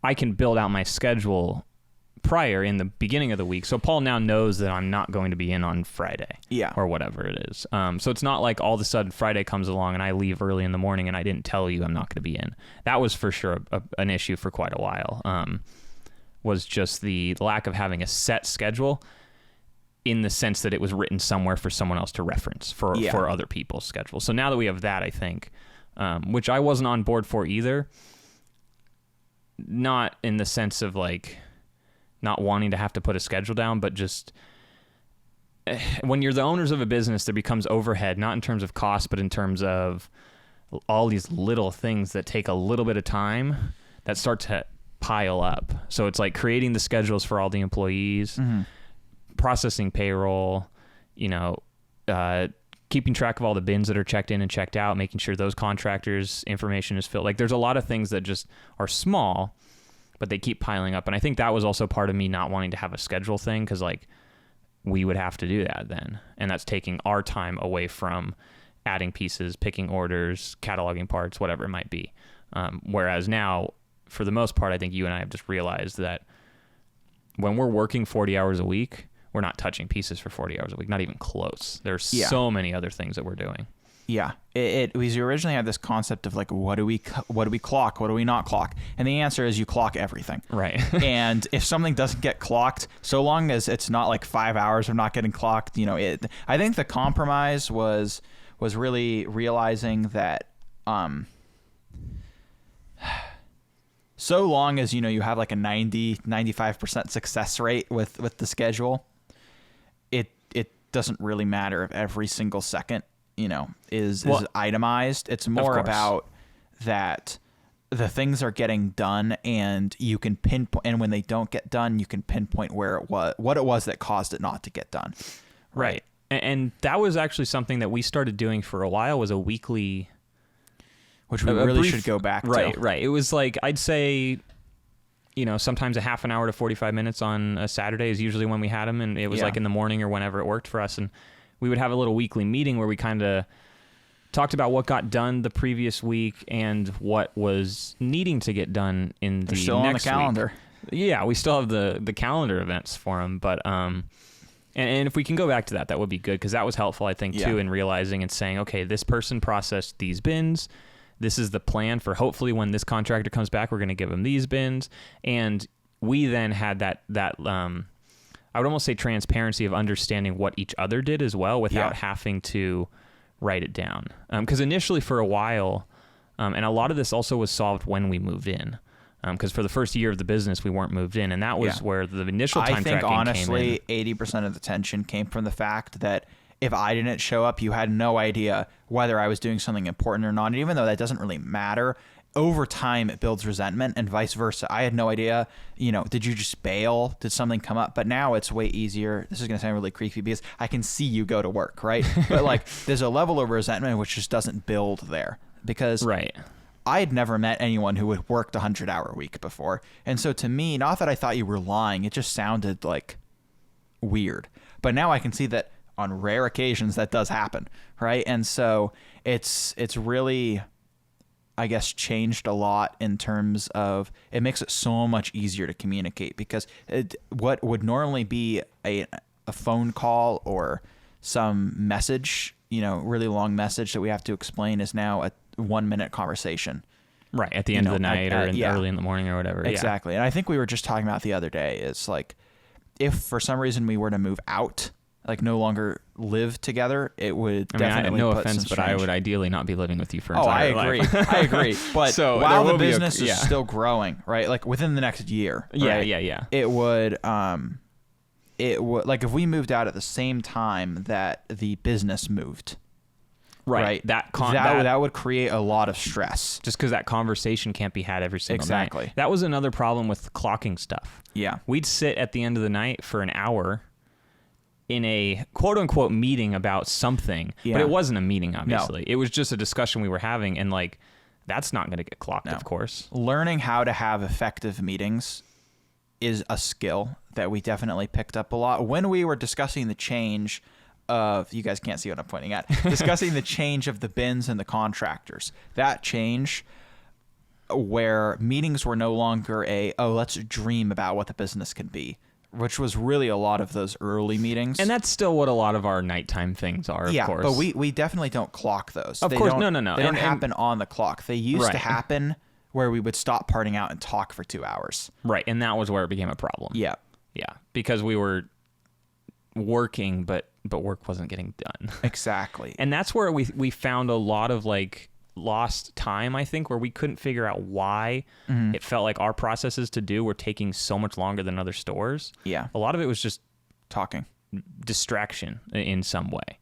I can build out my schedule prior in the beginning of the week. So Paul now knows that I'm not going to be in on Friday. Yeah. Or whatever it is. So it's not like all of a sudden Friday comes along and I leave early in the morning and I didn't tell you I'm not going to be in. That was for sure an issue for quite a while. Was just the lack of having a set schedule, in the sense that it was written somewhere for someone else to reference for other people's schedules. So now that we have that, I think, which I wasn't on board for either, not in the sense of like not wanting to have to put a schedule down, but just when you're the owners of a business, there becomes overhead, not in terms of cost, but in terms of all these little things that take a little bit of time that start to pile up. So it's like creating the schedules for all the employees, processing payroll, keeping track of all the bins that are checked in and checked out, making sure those contractors' information is filled. Like there's a lot of things that just are small, but they keep piling up. And I think that was also part of me not wanting to have a schedule thing, because like we would have to do that then. And that's taking our time away from adding pieces, picking orders, cataloging parts, whatever it might be. Whereas now, for the most part, I think you and I have just realized that when we're working 40 hours a week, we're not touching pieces for 40 hours a week, not even close. There's so many other things that we're doing. Yeah. We originally had this concept of like, what do we clock? What do we not clock? And the answer is you clock everything. Right. And if something doesn't get clocked, so long as it's not like 5 hours of not getting clocked, I think the compromise was really realizing that, so long as, you have like a 95% success rate with the schedule, it doesn't really matter if every single second, is itemized. It's more about that the things are getting done, and you can pinpoint, and when they don't get done, you can pinpoint what it was that caused it not to get done. Right. And that was actually something that we started doing for a while, was a weekly, which we really should go back to. Right. It was like, I'd say, sometimes a half an hour to 45 minutes on a Saturday is usually when we had them. And it was like in the morning or whenever it worked for us. And we would have a little weekly meeting where we kind of talked about what got done the previous week and what was needing to get done in the next week. They're still on the calendar. Yeah, we still have the calendar events for them. But, and if we can go back to that would be good, because that was helpful, I think, too, in realizing and saying, okay, this person processed these bins. this is the plan for hopefully when this contractor comes back, we're going to give him these bins. And we then had that I would almost say transparency of understanding what each other did as well without having to write it down. Because initially for a while, and a lot of this also was solved when we moved in. Because for the first year of the business, we weren't moved in. And that was where the initial time tracking came in. I think, honestly, 80% of the tension came from the fact that if I didn't show up, you had no idea whether I was doing something important or not. And even though that doesn't really matter, over time, it builds resentment and vice versa. I had no idea, did you just bail? Did something come up? But now it's way easier. This is going to sound really creepy because I can see you go to work, right? But like there's a level of resentment which just doesn't build there because I had never met anyone who had worked 100-hour week before. And so to me, not that I thought you were lying, it just sounded like weird. But now I can see that on rare occasions that does happen, right? And so it's really, I guess, changed a lot in terms of it makes it so much easier to communicate because what would normally be a phone call or some message, really long message that we have to explain is now a 1-minute conversation. Right. At the end of the night or early in the morning or whatever. Exactly. And I think we were just talking about the other day is like, if for some reason we were to move out, like no longer live together, it would definitely no put offense, but I would ideally not be living with you for I entire agree. life. I agree. But so while the business is still growing, right? Like within the next year. Right? Yeah. It would like if we moved out at the same time that the business moved. Right. That would create a lot of stress. Just because that conversation can't be had every single night. Exactly. That was another problem with clocking stuff. Yeah. We'd sit at the end of the night for an hour in a quote-unquote meeting about something, but it wasn't a meeting, obviously. No. It was just a discussion we were having, and like that's not going to get clocked, of course. Learning how to have effective meetings is a skill that we definitely picked up a lot when we were discussing the change of, you guys can't see what I'm pointing at, discussing the change of the bins and the contractors. That change where meetings were no longer let's dream about what the business can be, which was really a lot of those early meetings. And that's still what a lot of our nighttime things are, of course. But we definitely don't clock those. Of course, no. They don't happen on the clock. They used to happen where we would stop parting out and talk for 2 hours. Right, and that was where it became a problem. Yeah. Yeah, because we were working, but work wasn't getting done. Exactly. And that's where we found a lot of like lost time, I think, where we couldn't figure out why it felt like our processes to do were taking so much longer than other stores. Yeah. A lot of it was just talking, distraction in some way.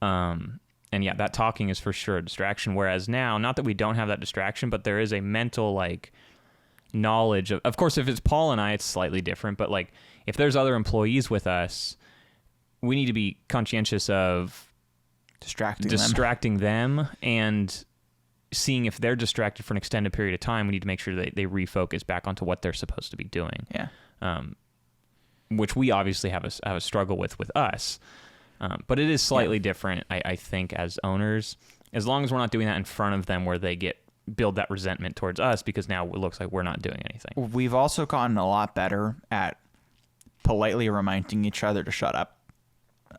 And yeah, that talking is for sure a distraction. Whereas now, not that we don't have that distraction, but there is a mental like knowledge of course, if it's Paul and I, it's slightly different, but like if there's other employees with us, we need to be conscientious of distracting them and seeing if they're distracted for an extended period of time. We need to make sure that they refocus back onto what they're supposed to be doing. Yeah. Which we obviously have a struggle with us. But it is slightly different, I think, as owners, as long as we're not doing that in front of them where they build that resentment towards us because now it looks like we're not doing anything. We've also gotten a lot better at politely reminding each other to shut up.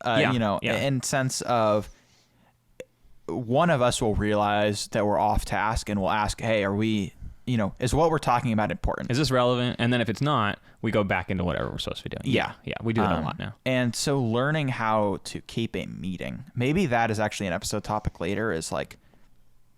In sense of one of us will realize that we're off task and we'll ask, hey, are we, is what we're talking about important? Is this relevant? And then if it's not, we go back into whatever we're supposed to be doing. Yeah. We do that a lot now. And so learning how to keep a meeting, maybe that is actually an episode topic later, is like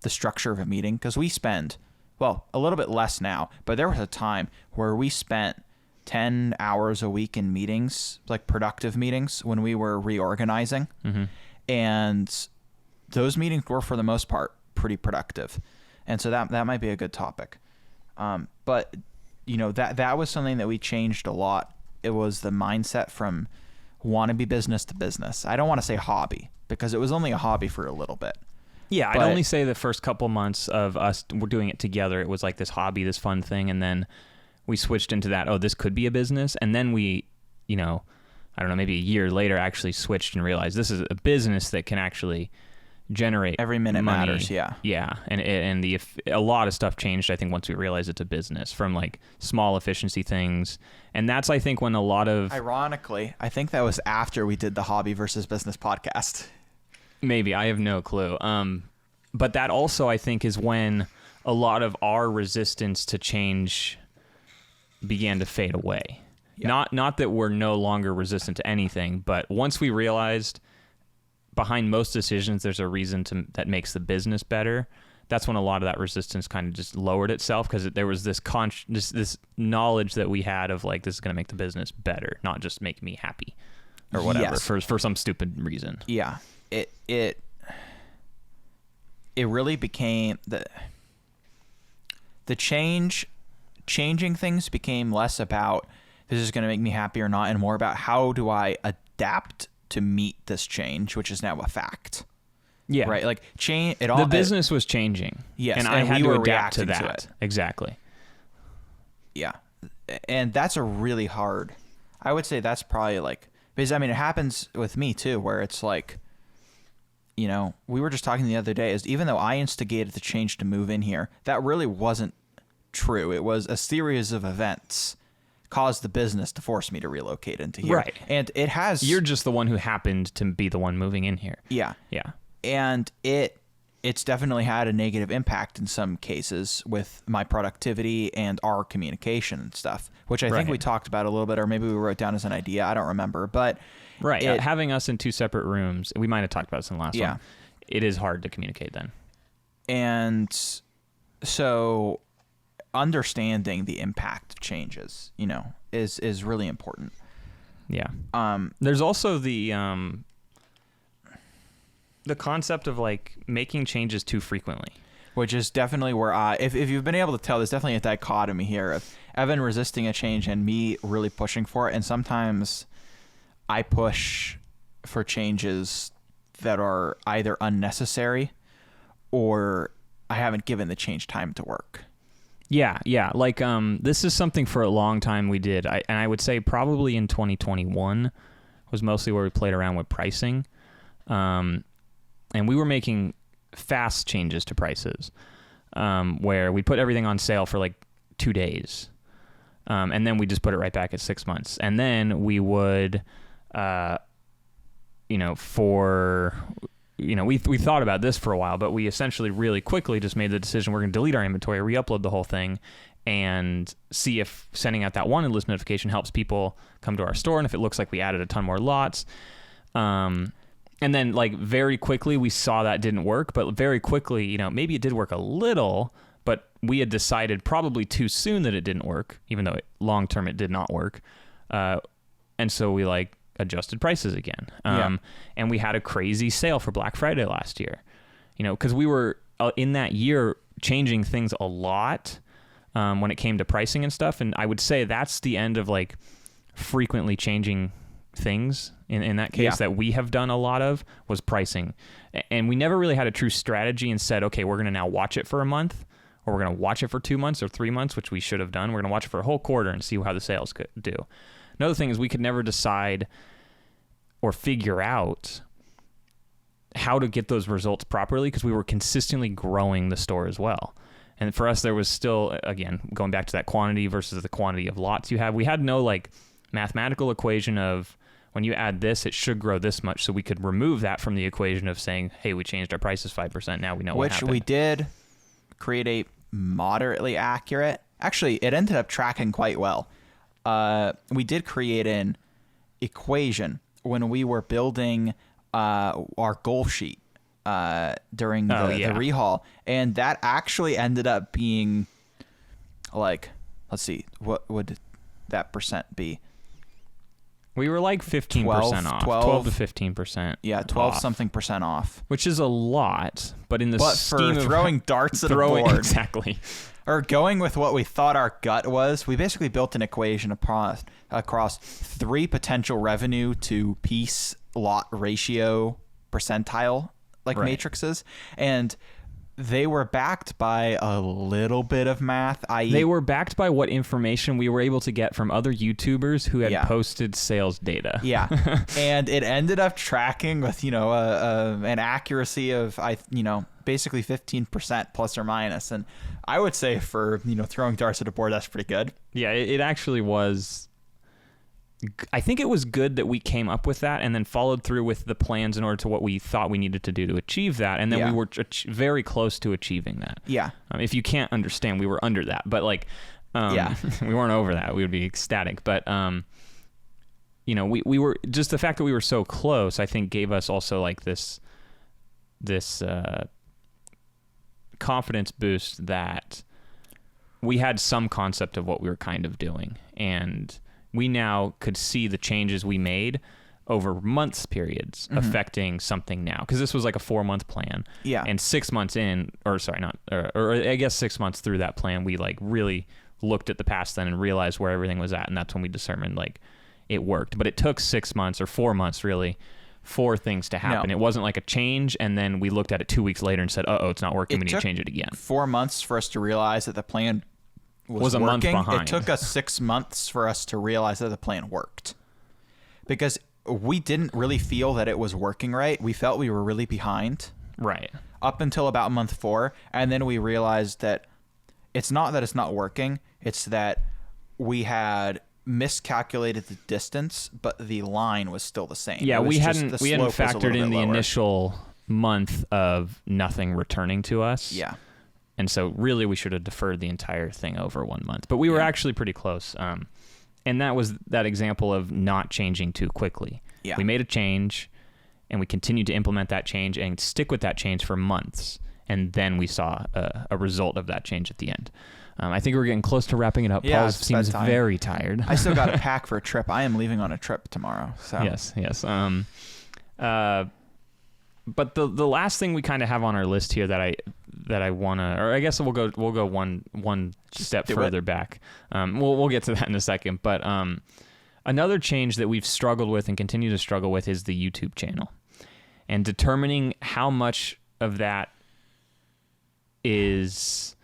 the structure of a meeting. Because we spend, a little bit less now, but there was a time where we spent 10 hours a week in meetings, like productive meetings, when we were reorganizing. Mm-hmm. And those meetings were, for the most part, pretty productive. And so that might be a good topic. But, that was something that we changed a lot. It was the mindset from wannabe business to business. I don't want to say hobby because it was only a hobby for a little bit. Yeah, I'd only say the first couple months of us we're doing it together, it was like this hobby, this fun thing. And then we switched into that, this could be a business. And then we, I don't know, maybe a year later actually switched and realized this is a business that can actually generate every minute money. Matters. Yeah. And a lot of stuff changed, I think, once we realized it's a business, from like small efficiency things. And that's, I think, when a lot of... Ironically, I think that was after we did the hobby versus business podcast. Maybe. I have no clue. But that also, I think, is when a lot of our resistance to change began to fade away. Yeah. Not that we're no longer resistant to anything, but once we realized behind most decisions there's a reason that makes the business better, that's when a lot of that resistance kind of just lowered itself, because there was this knowledge that we had of like, this is going to make the business better, not just make me happy or whatever. Yes. for some stupid reason. Yeah. It really became the changing things became less about this is going to make me happy or not, and more about how do I adapt to meet this change, which is now a fact. Yeah. Right. Like change. The business was changing. Yes. And I had to adapt to that. Exactly. Yeah. And that's a really hard. I would say that's probably like, because I mean it happens with me too, where it's like, you know, we were just talking the other day, is even though I instigated the change to move in here, that really wasn't true. It was a series of events caused the business to force me to relocate into here. Right. And it has... You're just the one who happened to be the one moving in here. Yeah. Yeah. And it's definitely had a negative impact in some cases with my productivity and our communication and stuff, which I think we talked about a little bit, or maybe we wrote down as an idea. I don't remember, but... Right. Having us in two separate rooms, we might have talked about this in the last one. It is hard to communicate then. And so understanding the impact of changes, you know, is really important. Yeah. There's also the concept of like making changes too frequently, which is definitely where if you've been able to tell, there's definitely a dichotomy here of Evan resisting a change and me really pushing for it. And sometimes I push for changes that are either unnecessary or I haven't given the change time to work. Yeah. Like this is something for a long time we did. And I would say probably in 2021 was mostly where we played around with pricing. And we were making fast changes to prices, where we put everything on sale for like 2 days. And then we just put it right back at 6 months. And then we would, we thought about this for a while, but we essentially really quickly just made the decision we're going to delete our inventory, re-upload the whole thing, and see if sending out that wanted list notification helps people come to our store, and if it looks like we added a ton more lots. And then like very quickly we saw that didn't work, but very quickly, you know, maybe it did work a little, but we had decided probably too soon that it didn't work, even though long term it did not work. And so we like adjusted prices again. And we had a crazy sale for Black Friday last year, you know, because we were in that year changing things a lot when it came to pricing and stuff. And I would say that's the end of like frequently changing things in that case that we have done a lot of was pricing. And we never really had a true strategy and said, okay, we're going to now watch it for a month, or we're going to watch it for 2 months or 3 months, which we should have done. We're going to watch it for a whole quarter and see how the sales could do. Another thing is we could never decide or figure out how to get those results properly because we were consistently growing the store as well. And for us, there was still, again, going back to that quantity versus the quantity of lots you have, we had no like mathematical equation of when you add this, it should grow this much. So we could remove that from the equation of saying, hey, we changed our prices 5%. Now we know what happened. Which we did create a moderately accurate. Actually, it ended up tracking quite well. We did create an equation when we were building our goal sheet during the rehaul, and that actually ended up being like, let's see, what would that percent be? We were like 15% off, 12 to 15%. Yeah, 12 something percent off, which is a lot, but in the scheme of throwing darts at a board, exactly. Or going with what we thought our gut was, we basically built an equation across 3 potential revenue to piece lot ratio percentile matrices, and they were backed by a little bit of math. They were backed by what information we were able to get from other YouTubers who had posted sales data. Yeah, and it ended up tracking with an accuracy of basically 15% plus or minus, and I would say for throwing darts at a board, that's pretty good. Yeah, it actually was I think it was good that we came up with that and then followed through with the plans in order to what we thought we needed to do to achieve that. And then we were very close to achieving that. Yeah. If you can't understand, we were under that, but like, we weren't over that. We would be ecstatic. But, you know, we were just the fact that we were so close, I think gave us also like this confidence boost that we had some concept of what we were kind of doing. And we now could see the changes we made over months periods affecting something now. Because this was like a 4-month plan. Yeah. And 6 months in, or I guess 6 months through that plan, we like really looked at the past then and realized where everything was at. And that's when we determined like it worked. But it took 6 months or 4 months really for things to happen. No. It wasn't like a change and then we looked at it 2 weeks later and said, it's not working. We need to change it again. 4 months for us to realize that the plan was a working. Month behind. It took us 6 months for us to realize that the plan worked, because we didn't really feel that it was working right. We felt we were really behind. Right. Up until about month 4. And then we realized that it's not that it's not working. It's that we had miscalculated the distance, but the line was still the same. Yeah, we hadn't factored in the initial month of nothing returning to us. Yeah. And so really we should have deferred the entire thing over 1 month. But we were actually pretty close. And that was that example of not changing too quickly. Yeah. We made a change and we continued to implement that change and stick with that change for months. And then we saw a result of that change at the end. I think we're getting close to wrapping it up. Yeah, Paul seems very tired. I still got to pack for a trip. I am leaving on a trip tomorrow. So. Yes. But the last thing we kind of have on our list here that I want to, or I guess we'll go one step further back. We'll get to that in a second. But another change that we've struggled with and continue to struggle with is the YouTube channel, and determining how much of that is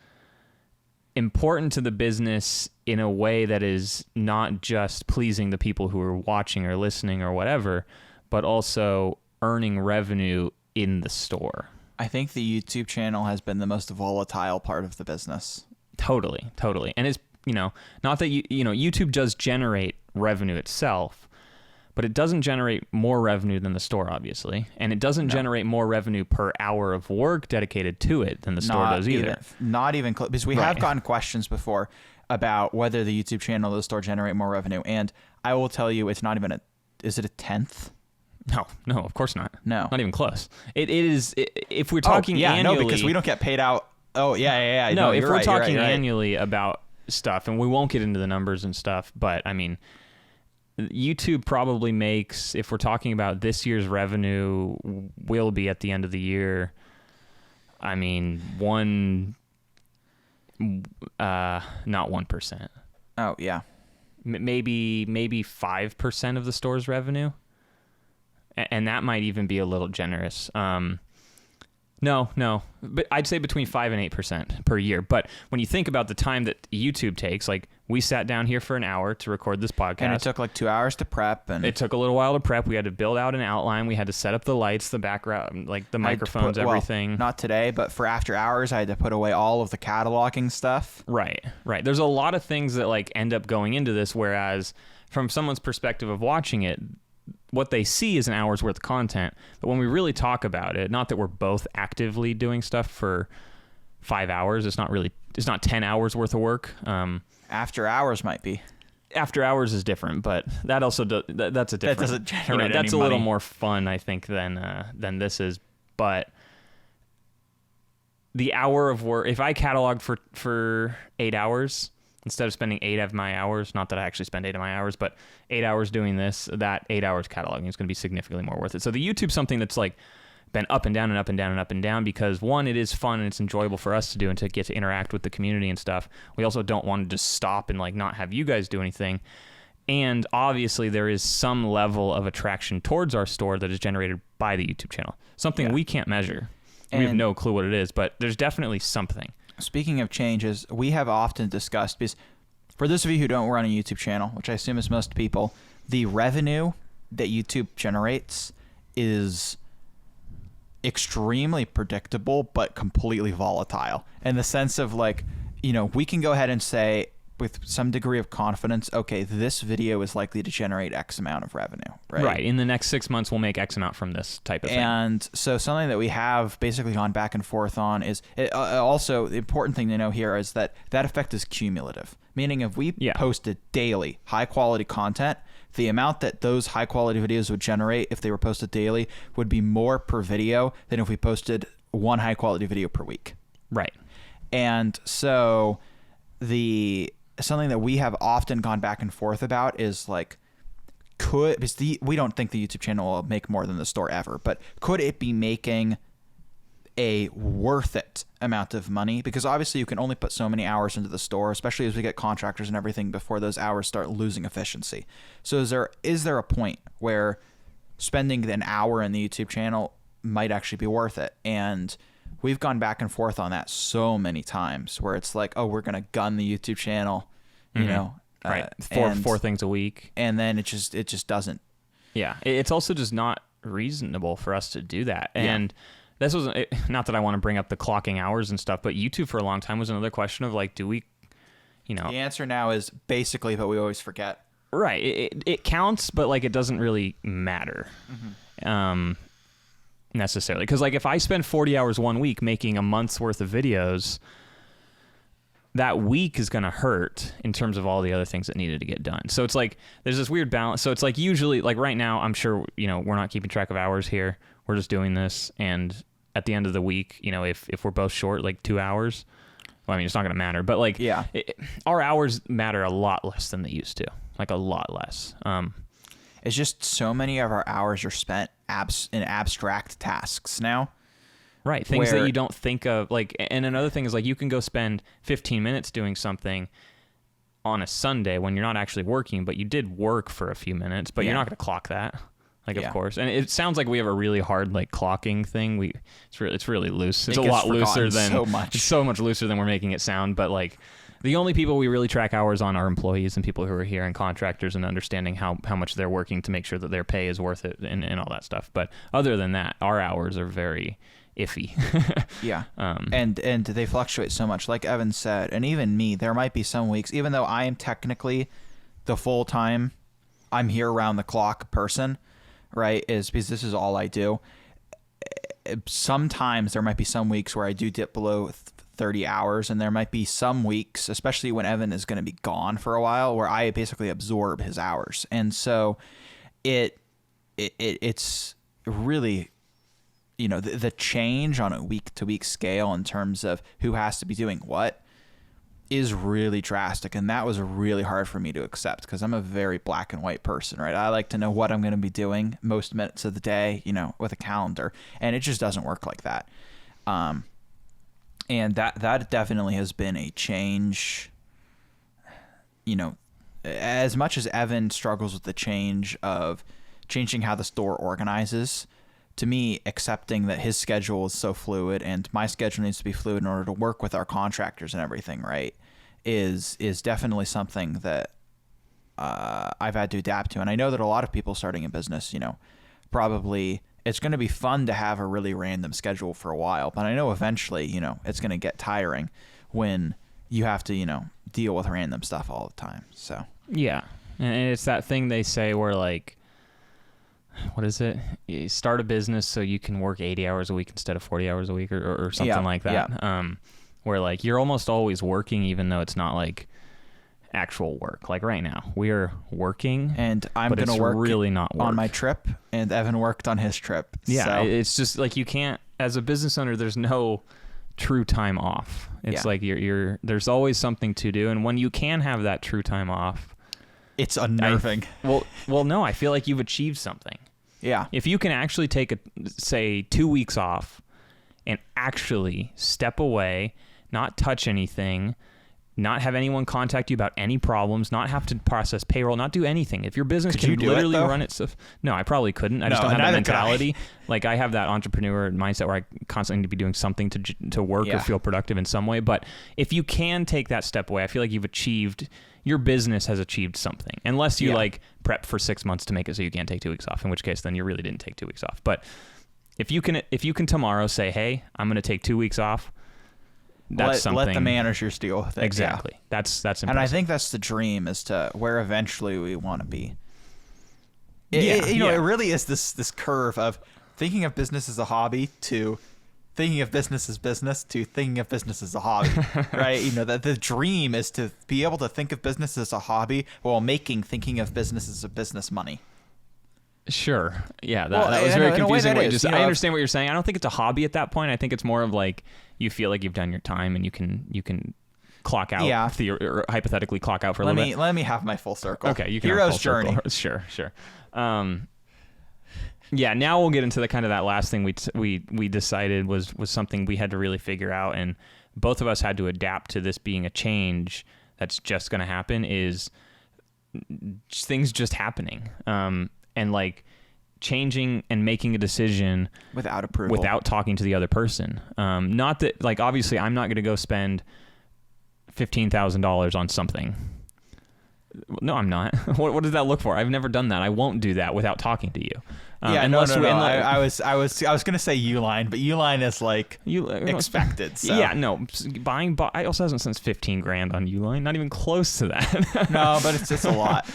important to the business in a way that is not just pleasing the people who are watching or listening or whatever, but also earning revenue in the store. I think the YouTube channel has been the most volatile part of the business. Totally. And it's, not that YouTube does generate revenue itself, but it doesn't generate more revenue than the store, obviously. And it doesn't generate more revenue per hour of work dedicated to it than the store does either. Not even close. Because we have gotten questions before about whether the YouTube channel or the store generate more revenue. And I will tell you, it's not even is it a 10th? No, of course not. No. Not even close. It is, if we're talking annually. No, because we don't get paid out. Oh, yeah. No, if we're talking annually about stuff, and we won't get into the numbers and stuff, but I mean, YouTube probably makes, if we're talking about this year's revenue, will be at the end of the year, I mean, not 1%. Oh, yeah. Maybe 5% of the store's revenue. And that might even be a little generous. No, but I'd say between 5 and 8% per year. But when you think about the time that YouTube takes, like we sat down here for an hour to record this podcast. And it took like 2 hours to prep. And it took a little while to prep. We had to build out an outline. We had to set up the lights, the background, like the microphones, everything. Well, not today, but for after hours, I had to put away all of the cataloging stuff. Right. There's a lot of things that like end up going into this, whereas from someone's perspective of watching it, what they see is an hour's worth of content. But when we really talk about it, not that we're both actively doing stuff for 5 hours, it's not 10 hours worth of work. After hours might be. After hours is different, but that also that's a different. That doesn't generate that's any a little money. more fun, I think, than this is. But the hour of work, if I cataloged for 8 hours, instead of spending 8 of my hours, not that I actually spend 8 of my hours, but 8 hours doing this, that 8 hours cataloging is going to be significantly more worth it. So the YouTube's something that's like been up and down and up and down and up and down because one, it is fun and it's enjoyable for us to do and to get to interact with the community and stuff. We also don't want to just stop and like not have you guys do anything. And obviously there is some level of attraction towards our store that is generated by the YouTube channel. Something we can't measure. We have no clue what it is, but there's definitely something. Speaking of changes, we have often discussed, because for those of you who don't run a YouTube channel, which I assume is most people, the revenue that YouTube generates is extremely predictable but completely volatile in the sense of like, we can go ahead and say with some degree of confidence, okay, this video is likely to generate X amount of revenue, right? Right. In the next 6 months, we'll make X amount from this type of thing. And so something that we have basically gone back and forth on is also the important thing to know here is that effect is cumulative, meaning if we posted daily high quality content, the amount that those high quality videos would generate if they were posted daily would be more per video than if we posted one high quality video per week. Right. And so something that we have often gone back and forth about is like, we don't think the YouTube channel will make more than the store ever, but could it be making a worth it amount of money? Because obviously you can only put so many hours into the store, especially as we get contractors and everything, before those hours start losing efficiency. So is there a point where spending an hour in the YouTube channel might actually be worth it? And we've gone back and forth on that so many times where it's like, oh, we're going to gun the YouTube channel, you know, right. Four things a week. And then it just doesn't. Yeah. It's also just not reasonable for us to do that. And this was not that I want to bring up the clocking hours and stuff, but YouTube for a long time was another question of like, do we, you know, the answer now is basically, but we always forget. Right. It counts, but like, it doesn't really matter. Necessarily, because like if I spend 40 hours 1 week making a month's worth of videos, that week is going to hurt in terms of all the other things that needed to get done. So it's like there's this weird balance. So it's like usually like right now, I'm sure, you know, we're not keeping track of hours here. We're just doing this, and at the end of the week, you know, if we're both short like 2 hours, well, I mean, it's not going to matter, but like our hours matter a lot less than they used to, like a lot less. It's just so many of our hours are spent in abstract tasks now. Right. Things that you don't think of. Like, and another thing is like you can go spend 15 minutes doing something on a Sunday when you're not actually working, but you did work for a few minutes, but you're not going to clock that. Like, of course. And it sounds like we have a really hard like clocking thing. It's really loose. It's a lot looser than It's so much looser than we're making it sound. But like, the only people we really track hours on are employees and people who are here and contractors, and understanding how much they're working to make sure that their pay is worth it and all that stuff. But other than that, our hours are very iffy. And they fluctuate so much, like Evan said, and even me, there might be some weeks, even though I am technically the full-time, I'm here around the clock person, right, is because this is all I do. Sometimes there might be some weeks where I do dip below 30 hours, and there might be some weeks, especially when Evan is going to be gone for a while, where I basically absorb his hours. And so it's really, you know, the change on a week-to-week scale in terms of who has to be doing what is really drastic. And that was really hard for me to accept because I'm a very black and white person, right? I like to know what I'm going to be doing most minutes of the day, you know, with a calendar, and it just doesn't work like that. And that definitely has been a change. You know, as much as Evan struggles with the change of changing how the store organizes, to me, accepting that his schedule is so fluid and my schedule needs to be fluid in order to work with our contractors and everything, right, is definitely something that I've had to adapt to. And I know that a lot of people starting a business, you know, probably it's going to be fun to have a really random schedule for a while, but I know eventually, you know, it's going to get tiring when you have to, you know, deal with random stuff all the time. So yeah, and it's that thing they say where like, what is it? You start a business so you can work 80 hours a week instead of 40 hours a week or something like that. Yeah. Where like you're almost always working, even though it's not like actual work. Like right now we are working, and I'm going to work really not work on my trip, and Evan worked on his trip. Yeah. So. It's just like, you can't, as a business owner, there's no true time off. It's like there's always something to do. And when you can have that true time off, it's unnerving. Well, no, I feel like you've achieved something. Yeah. If you can actually take say 2 weeks off and actually step away, not touch anything, not have anyone contact you about any problems, not have to process payroll, not do anything. If your business can literally run itself. No, I probably couldn't. I just don't have that mentality. Like I have that entrepreneur mindset where I constantly need to be doing something to work or feel productive in some way. But if you can take that step away, I feel like your business has achieved something. Unless you like prep for 6 months to make it so you can't take 2 weeks off, in which case then you really didn't take 2 weeks off. But if you can tomorrow say, hey, I'm going to take 2 weeks off, that's something. Let the managers deal with it. Exactly. Yeah. That's impressive. And I think that's the dream, is to where eventually we want to be. It really is this curve of thinking of business as a hobby to thinking of business as business to thinking of business as a hobby, right? That the dream is to be able to think of business as a hobby while making thinking of business as a business money. Sure. Yeah, that was very confusing. I understand what you're saying. I don't think it's a hobby at that point. I think it's more of like you feel like you've done your time and you can clock out, or hypothetically clock out for a little bit. Let me have my full circle. Okay, you can Hero's have full journey. Circle. Sure. Yeah, now we'll get into the kind of that last thing we decided was something we had to really figure out, and both of us had to adapt to this being a change that's just going to happen, is things just happening. And like changing and making a decision without approval, without talking to the other person. Not that, like, obviously I'm not going to go spend $15,000 on something. No, I'm not. What does that look for? I've never done that. I won't do that without talking to you. No. I was gonna say Uline, but Uline is like expected. So. Yeah, no. I also haven't spent $15,000 on Uline. Not even close to that. No, but it's a lot.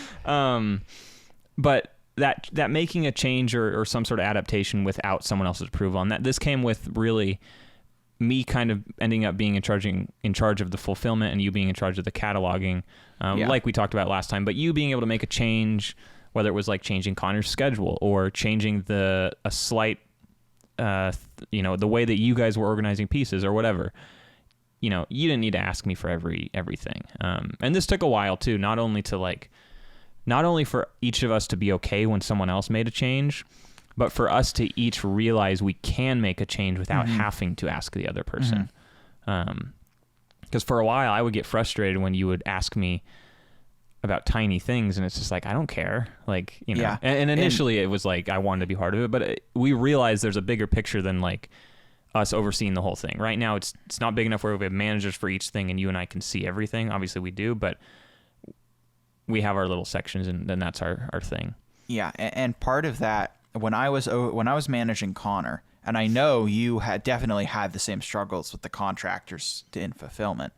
But that making a change or some sort of adaptation without someone else's approval on that, this came with really me kind of ending up being in charge of the fulfillment and you being in charge of the cataloging, like we talked about last time. But you being able to make a change, whether it was like changing Connor's schedule or changing a slight, the way that you guys were organizing pieces or whatever. You didn't need to ask me for everything. And this took a while too, not only for each of us to be okay when someone else made a change, but for us to each realize we can make a change without having to ask the other person. Because for a while I would get frustrated when you would ask me about tiny things, and it's just like, I don't care. Like, Yeah. And initially it was like I wanted to be part of it, but we realized there's a bigger picture than like us overseeing the whole thing. Right now it's not big enough where we have managers for each thing and you and I can see everything. Obviously we do, but we have our little sections, and then that's our thing. Yeah, and part of that, when I was managing Connor, and I know you had definitely had the same struggles with the contractors in fulfillment,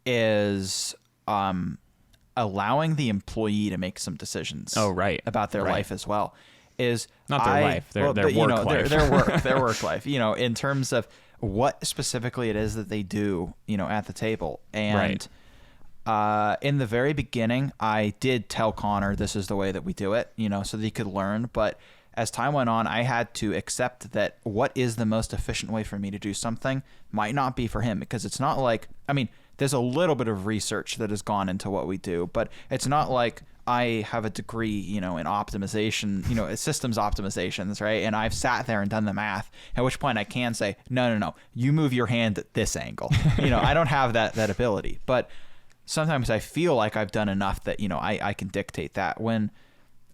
is allowing the employee to make some decisions. Oh, right. About their life as well. Is not their life, their work life. Their work life. In terms of what specifically it is that they do, at the table. And right. In the very beginning, I did tell Connor this is the way that we do it, so that he could learn. But as time went on, I had to accept that what is the most efficient way for me to do something might not be for him, because it's not like, there's a little bit of research that has gone into what we do, but it's not like I have a degree, in optimization, systems optimizations, right? And I've sat there and done the math, at which point I can say, no, you move your hand at this angle. I don't have that ability, but sometimes I feel like I've done enough that, I can dictate that, when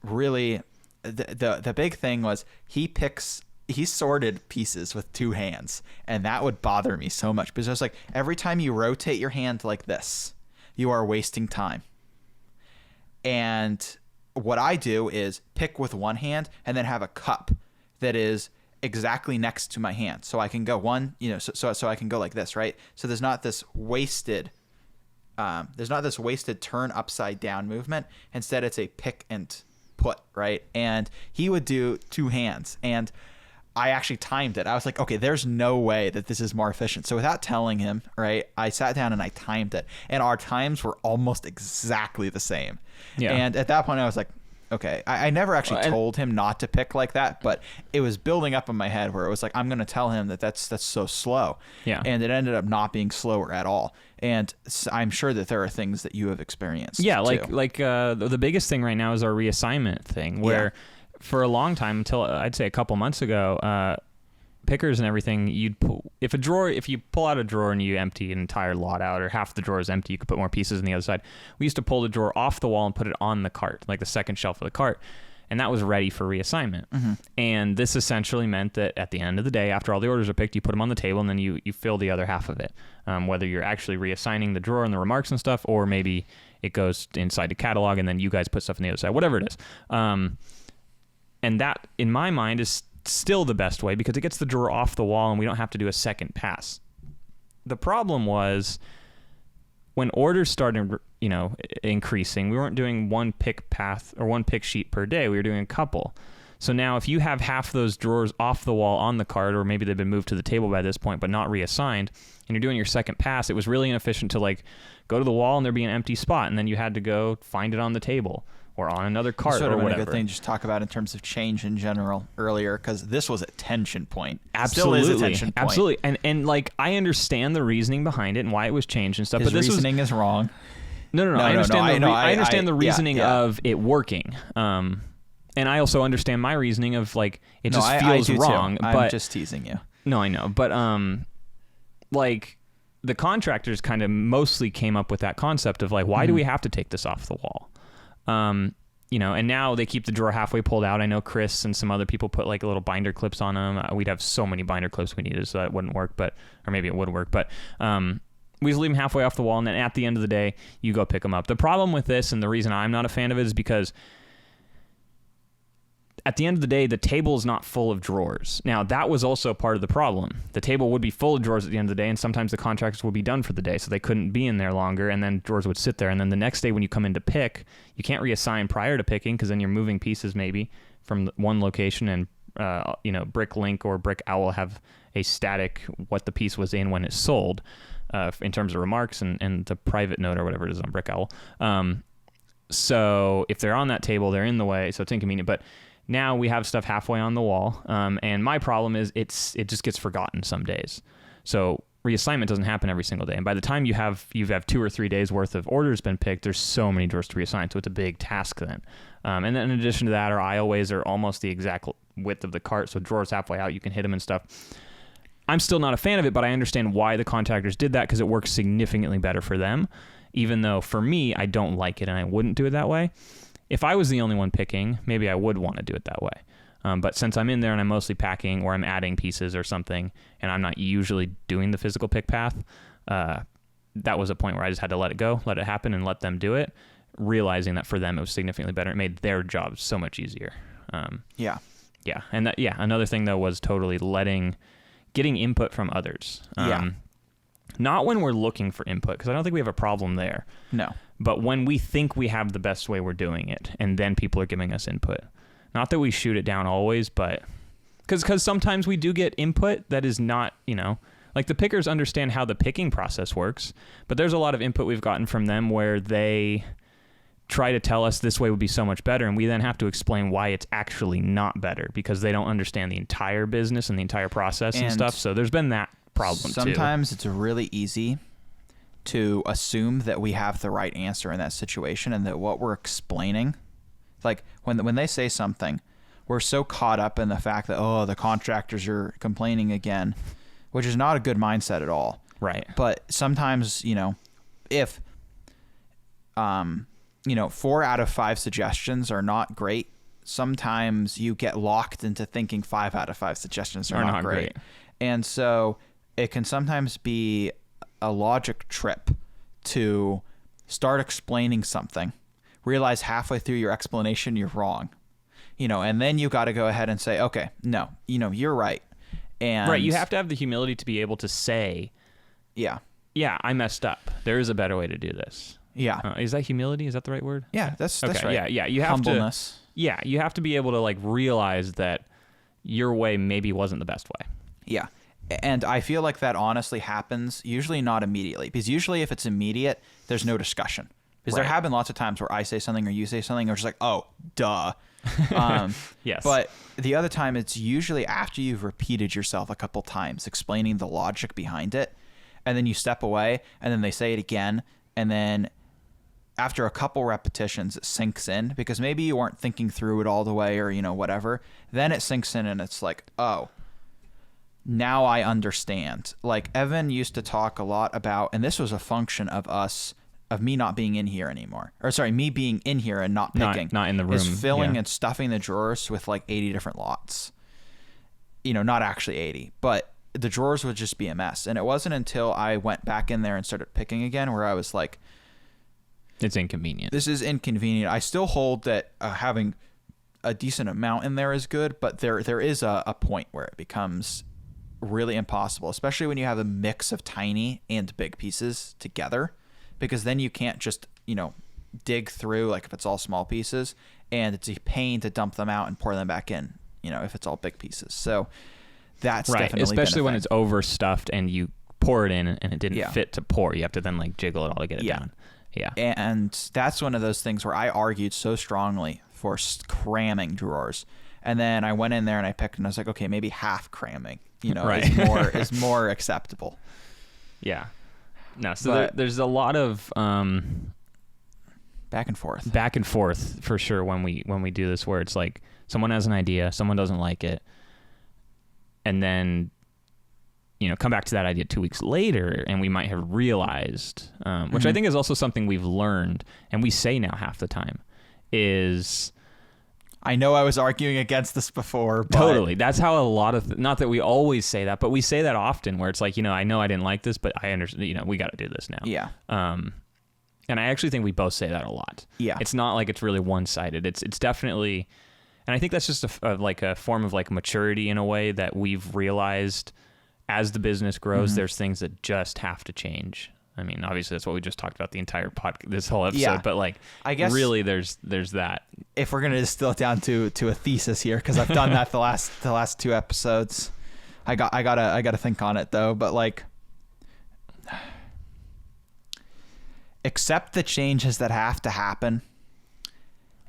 really the big thing was he sorted pieces with two hands, and that would bother me so much, because I was like, every time you rotate your hand like this, you are wasting time. And what I do is pick with one hand and then have a cup that is exactly next to my hand, so I can go so I can go like this, right? So there's not this wasted turn upside down movement. Instead, it's a pick and put, right? And he would do two hands, and I actually timed it. I was like, okay, there's no way that this is more efficient. So without telling him, right, I sat down and I timed it, and our times were almost exactly the same. Yeah. And at that point I was like, okay, I never actually told him not to pick like that, but it was building up in my head where it was like, I'm going to tell him that's so slow. Yeah. And it ended up not being slower at all. And I'm sure that there are things that you have experienced. Yeah. Too. Like the biggest thing right now is our reassignment thing, where for a long time, until I'd say a couple months ago, pickers and everything, if you pull out a drawer and you empty an entire lot out, or half the drawer is empty, you could put more pieces on the other side. We used to pull the drawer off the wall and put it on the cart, like the second shelf of the cart, and that was ready for reassignment. And this essentially meant that at the end of the day, after all the orders are picked, you put them on the table, and then you fill the other half of it, whether you're actually reassigning the drawer and the remarks and stuff, or maybe it goes inside the catalog and then you guys put stuff on the other side, whatever it is. And that, in my mind, is still the best way, because it gets the drawer off the wall and we don't have to do a second pass. the problem was when orders started, increasing, we weren't doing one pick path or one pick sheet per day. We were doing a couple. So now if you have half those drawers off the wall on the cart, or maybe they've been moved to the table by this point but not reassigned, and you're doing your second pass, it was really inefficient to like go to the wall and there'd be an empty spot, and then you had to go find it on the table or on another cart or whatever. A good thing to just talk about in terms of change in general earlier, because this was a tension point. Absolutely. Still is a tension point. Absolutely. And like, I understand the reasoning behind it and why it was changed and stuff. His but this reasoning is wrong. No. I understand the reasoning yeah. of it working. And I also understand my reasoning of like, it just feels wrong. I'm but just teasing you. No, I know. But like the contractors kind of mostly came up with that concept of like, why do we have to take this off the wall? And now they keep the drawer halfway pulled out. I know Chris and some other people put like little binder clips on them. We'd have so many binder clips we needed, so that wouldn't work, or maybe it would work. But we just leave them halfway off the wall, and then at the end of the day, you go pick them up. The problem with this, and the reason I'm not a fan of it, is because at the end of the day, the table is not full of drawers. Now, that was also part of the problem. The table would be full of drawers at the end of the day, and sometimes the contractors would be done for the day, so they couldn't be in there longer, and then drawers would sit there. And then the next day when you come in to pick, you can't reassign prior to picking, because then you're moving pieces maybe from one location, and BrickLink or BrickOwl have a static what the piece was in when it's sold in terms of remarks and the private note or whatever it is on BrickOwl. So if they're on that table, they're in the way, so it's inconvenient. But now we have stuff halfway on the wall, and my problem is it just gets forgotten some days. So reassignment doesn't happen every single day, and by the time you have 2 or 3 days worth of orders been picked, there's so many drawers to reassign, so it's a big task then. And then in addition to that, our aisleways are almost the exact width of the cart, so drawers halfway out, you can hit them and stuff. I'm still not a fan of it, but I understand why the contractors did that, because it works significantly better for them, even though for me, I don't like it and I wouldn't do it that way. If I was the only one picking, maybe I would want to do it that way. But since I'm in there and I'm mostly packing, or I'm adding pieces or something, and I'm not usually doing the physical pick path, that was a point where I just had to let it go, let it happen, and let them do it, realizing that for them it was significantly better. It made their job so much easier. Yeah. And another thing, though, was totally getting input from others. Not when we're looking for input, because I don't think we have a problem there. No. But when we think we have the best way we're doing it, and then people are giving us input. Not that we shoot it down always, but because sometimes we do get input that is not, like the pickers understand how the picking process works, but there's a lot of input we've gotten from them where they try to tell us this way would be so much better, and we then have to explain why it's actually not better, because they don't understand the entire business and the entire process and stuff. So there's been that problem too. Sometimes it's really easy to assume that we have the right answer in that situation, and that what we're explaining, like when they say something, we're so caught up in the fact that, the contractors are complaining again, which is not a good mindset at all. Right. But sometimes, if 4 out of 5 suggestions are not great, sometimes you get locked into thinking 5 out of 5 suggestions are not great. And so it can sometimes be a logic trip to start explaining something, realize halfway through your explanation you're wrong, and then you got to go ahead and say, okay, no, you're right. And right, you have to have the humility to be able to say, yeah, I messed up. There is a better way to do this. Yeah. Is that humility? Is that the right word? Yeah, that's okay, right. Yeah, you have humbleness. You have to be able to like realize that your way maybe wasn't the best way. Yeah. And I feel like that honestly happens, usually not immediately, because usually if it's immediate, there's no discussion. Because there have been lots of times where I say something or you say something, or it's just like, oh, duh. Yes. But the other time, it's usually after you've repeated yourself a couple times, explaining the logic behind it, and then you step away, and then they say it again, and then after a couple repetitions, it sinks in, because maybe you weren't thinking through it all the way, or whatever. Then it sinks in, and it's like, oh, now I understand. Like Evan used to talk a lot about, and this was a function of me not being in here anymore. Or sorry, me being in here and not picking. Not in the room. Is filling and stuffing the drawers with like 80 different lots. Not actually 80, but the drawers would just be a mess. And it wasn't until I went back in there and started picking again where I was like, it's inconvenient. This is inconvenient. I still hold that having a decent amount in there is good, but there is a point where it becomes really impossible, especially when you have a mix of tiny and big pieces together, because then you can't just, dig through, like if it's all small pieces, and it's a pain to dump them out and pour them back in, if it's all big pieces. So that's right, definitely especially when been a it's overstuffed and you pour it in and it didn't fit to pour. You have to then like jiggle it all to get it down. Yeah. And that's one of those things where I argued so strongly for cramming drawers. And then I went in there and I picked and I was like, okay, maybe half cramming, right. is more acceptable. Yeah. No, so there's a lot of back and forth for sure when we do this, where it's like someone has an idea, someone doesn't like it, and then come back to that idea 2 weeks later, and we might have realized, which I think is also something we've learned, and we say now half the time, is... I know I was arguing against this before, but... Totally. That's how a lot of... not that we always say that, but we say that often, where it's like, I know I didn't like this, but I understand, we got to do this now. Yeah. And I actually think we both say that a lot. Yeah. It's not like it's really one-sided. It's definitely... And I think that's just a form of like maturity in a way that we've realized as the business grows, there's things that just have to change. I mean, obviously that's what we just talked about the entire this whole episode, but like, I guess really there's that. If we're going to distill it down to a thesis here, cause I've done that the last 2 episodes, I gotta think on it though, but like, accept the changes that have to happen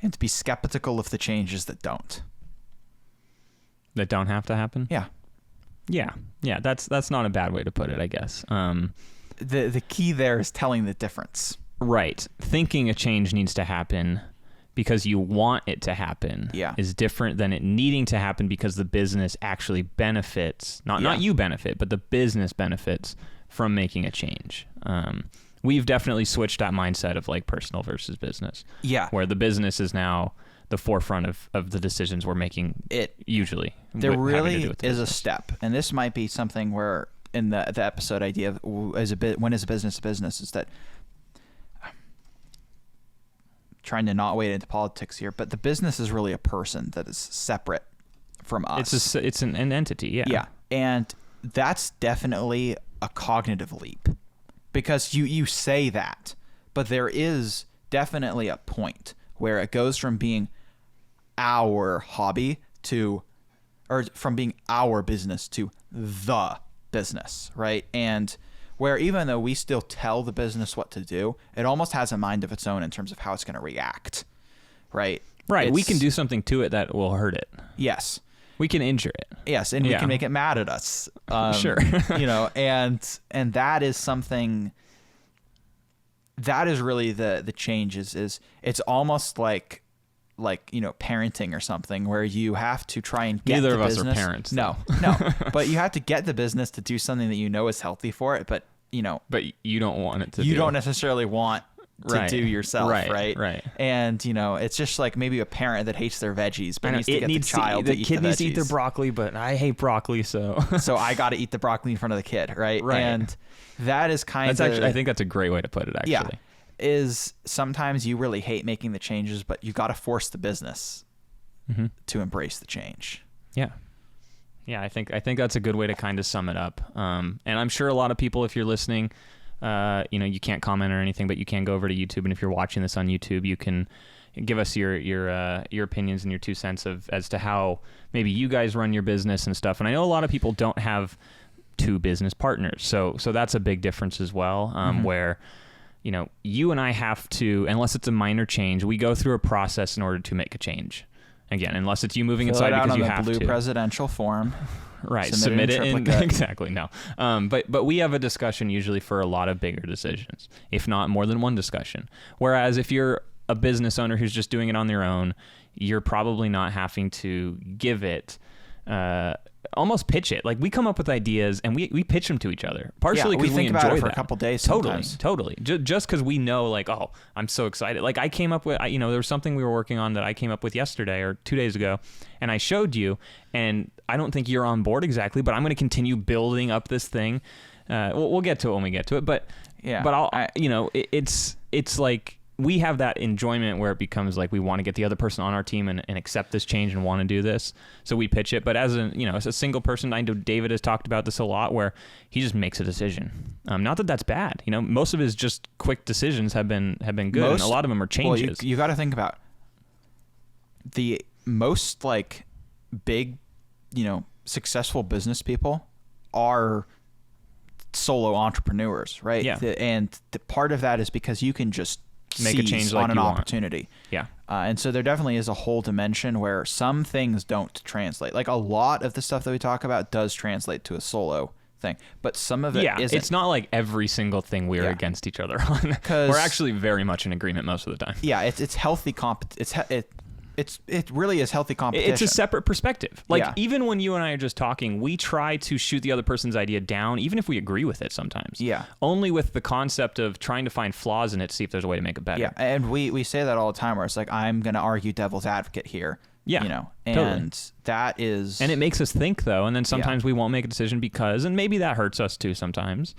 and to be skeptical of the changes that don't. That don't have to happen? Yeah. Yeah, that's not a bad way to put it, I guess. The key there is telling the difference. Right. Thinking a change needs to happen because you want it to happen is different than it needing to happen because the business actually benefits, not you benefit, but the business benefits from making a change. We've definitely switched that mindset of like personal versus business. Yeah. Where the business is now the forefront of the decisions we're making. Usually there really is a step, and this might be something where in the episode idea of when is a business is that trying to not wade into politics here, but the business is really a person that is separate from us. It's an entity. Yeah, and that's definitely a cognitive leap, because you say that, but there is definitely a point where it goes from being our hobby or from being our business to the business, right? And where even though we still tell the business what to do, it almost has a mind of its own in terms of how it's going to react, right? Right. We can do something to it that will hurt it. Yes. We can injure it. Yes, and we can make it mad at us. Sure. And that is something... that is really the change is it's almost like parenting or something, where you have to try and get Neither the of us business. are parents. No, but you have to get the business to do something that is healthy for it, but but you don't want it to. You don't necessarily want to do yourself, right? Right. And it's just like maybe a parent that hates their veggies, but needs to get the child to eat the kid needs to veggies. eat their broccoli, but I hate broccoli, so I got to eat the broccoli in front of the kid, right? Right. And that is I think that's a great way to put it, actually. Yeah. Is sometimes you really hate making the changes, but you got to force the business to embrace the change. Yeah. I think that's a good way to kind of sum it up. And I'm sure a lot of people, if you're listening, you can't comment or anything, but you can go over to YouTube, and if you're watching this on YouTube, you can give us your opinions and your 2 cents as to how maybe you guys run your business and stuff. And I know a lot of people don't have 2 business partners, so that's a big difference as well. Where you and I have to, unless it's a minor change, we go through a process in order to make a change. Again, unless it's you moving inside because you have to. Blue presidential form. Right. Submit it in exactly. No. But we have a discussion usually for a lot of bigger decisions, if not more than one discussion. Whereas if you're a business owner who's just doing it on their own, you're probably not having to give it almost pitch it. Like, we come up with ideas and we pitch them to each other. Partially because we think about it for a couple days. Totally. Just because we know, like, oh, I'm so excited. Like, I came up with, there was something we were working on that I came up with yesterday or 2 days ago, and I showed you, and I don't think you're on board exactly, but I'm going to continue building up this thing. We'll get to it when we get to it, but I'll, it's like, we have that enjoyment where it becomes like we want to get the other person on our team and accept this change and want to do this. So we pitch it. But as a single person, I know David has talked about this a lot, where he just makes a decision. Not that that's bad. Most of his just quick decisions have been good, and a lot of them are changes. Well, you got to think about the most like big, successful business people are solo entrepreneurs, right? Yeah. And the part of that is because you can just make a change on like an you want. opportunity. Yeah. And so there definitely is a whole dimension where some things don't translate. Like a lot of the stuff that we talk about does translate to a solo thing, but some of it isn't. It's not like every single thing we're against each other on. We're actually very much in agreement most of the time. Yeah, it's healthy it really is healthy competition. It's a separate perspective. Like even when you and I are just talking, we try to shoot the other person's idea down, even if we agree with it sometimes. Yeah. Only with the concept of trying to find flaws in it to see if there's a way to make it better. Yeah, and we say that all the time, where it's like, I'm going to argue devil's advocate here. Yeah, and totally. that is... And it makes us think, though, and then sometimes we won't make a decision because, and maybe that hurts us too sometimes.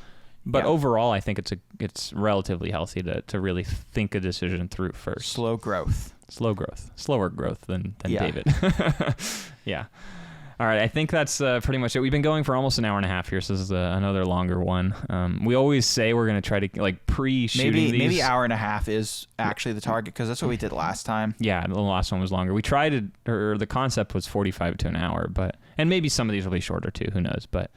But overall, I think it's relatively healthy to really think a decision through first. Slower growth than David. Yeah. All right, I think that's pretty much it. We've been going for almost an hour and a half here, so this is another longer one. We always say we're going to try to pre-shooting these. Maybe hour and a half is actually the target, because that's what we did last time. Yeah, the last one was longer. We tried the concept was 45 to an hour, and maybe some of these will be shorter too. Who knows? But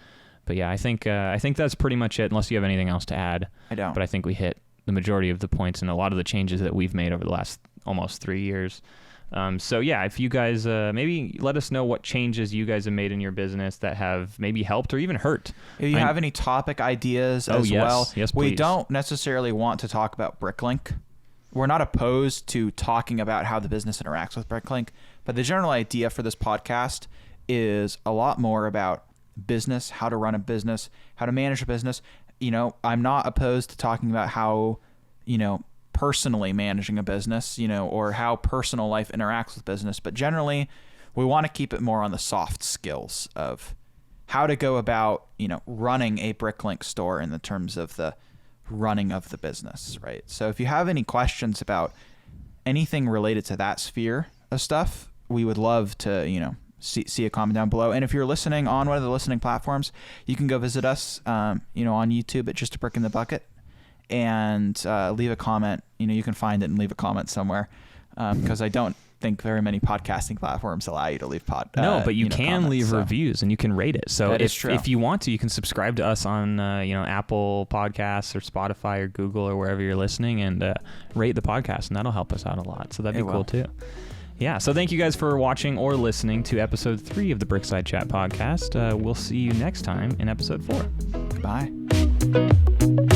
yeah, I think that's pretty much it. Unless you have anything else to add. I don't. But I think we hit the majority of the points and a lot of the changes that we've made over the last almost 3 years. So yeah, if you guys maybe let us know what changes you guys have made in your business that have maybe helped or even hurt. If you have any topic ideas as well, yes, we please. don't necessarily want to talk about BrickLink. We're not opposed to talking about how the business interacts with BrickLink, but the general idea for this podcast is a lot more about business, how to run a business, how to manage a business. I'm not opposed to talking about how, personally managing a business, or how personal life interacts with business. But generally, we want to keep it more on the soft skills of how to go about, running a BrickLink store in the terms of the running of the business, right? So if you have any questions about anything related to that sphere of stuff, we would love to, see a comment down below. And if you're listening on one of the listening platforms, you can go visit us, on YouTube at Just a Brick in the Bucket, and leave a comment. You can find it and leave a comment somewhere, because I don't think very many podcasting platforms allow you to leave No, but you can comments, leave reviews and you can rate it. So that is true. If you want to, you can subscribe to us on Apple Podcasts or Spotify or Google or wherever you're listening, and rate the podcast, and that'll help us out a lot. So that'd be cool too. Yeah, so thank you guys for watching or listening to episode 3 of the BrickSide Chat podcast. We'll see you next time in episode 4. Goodbye.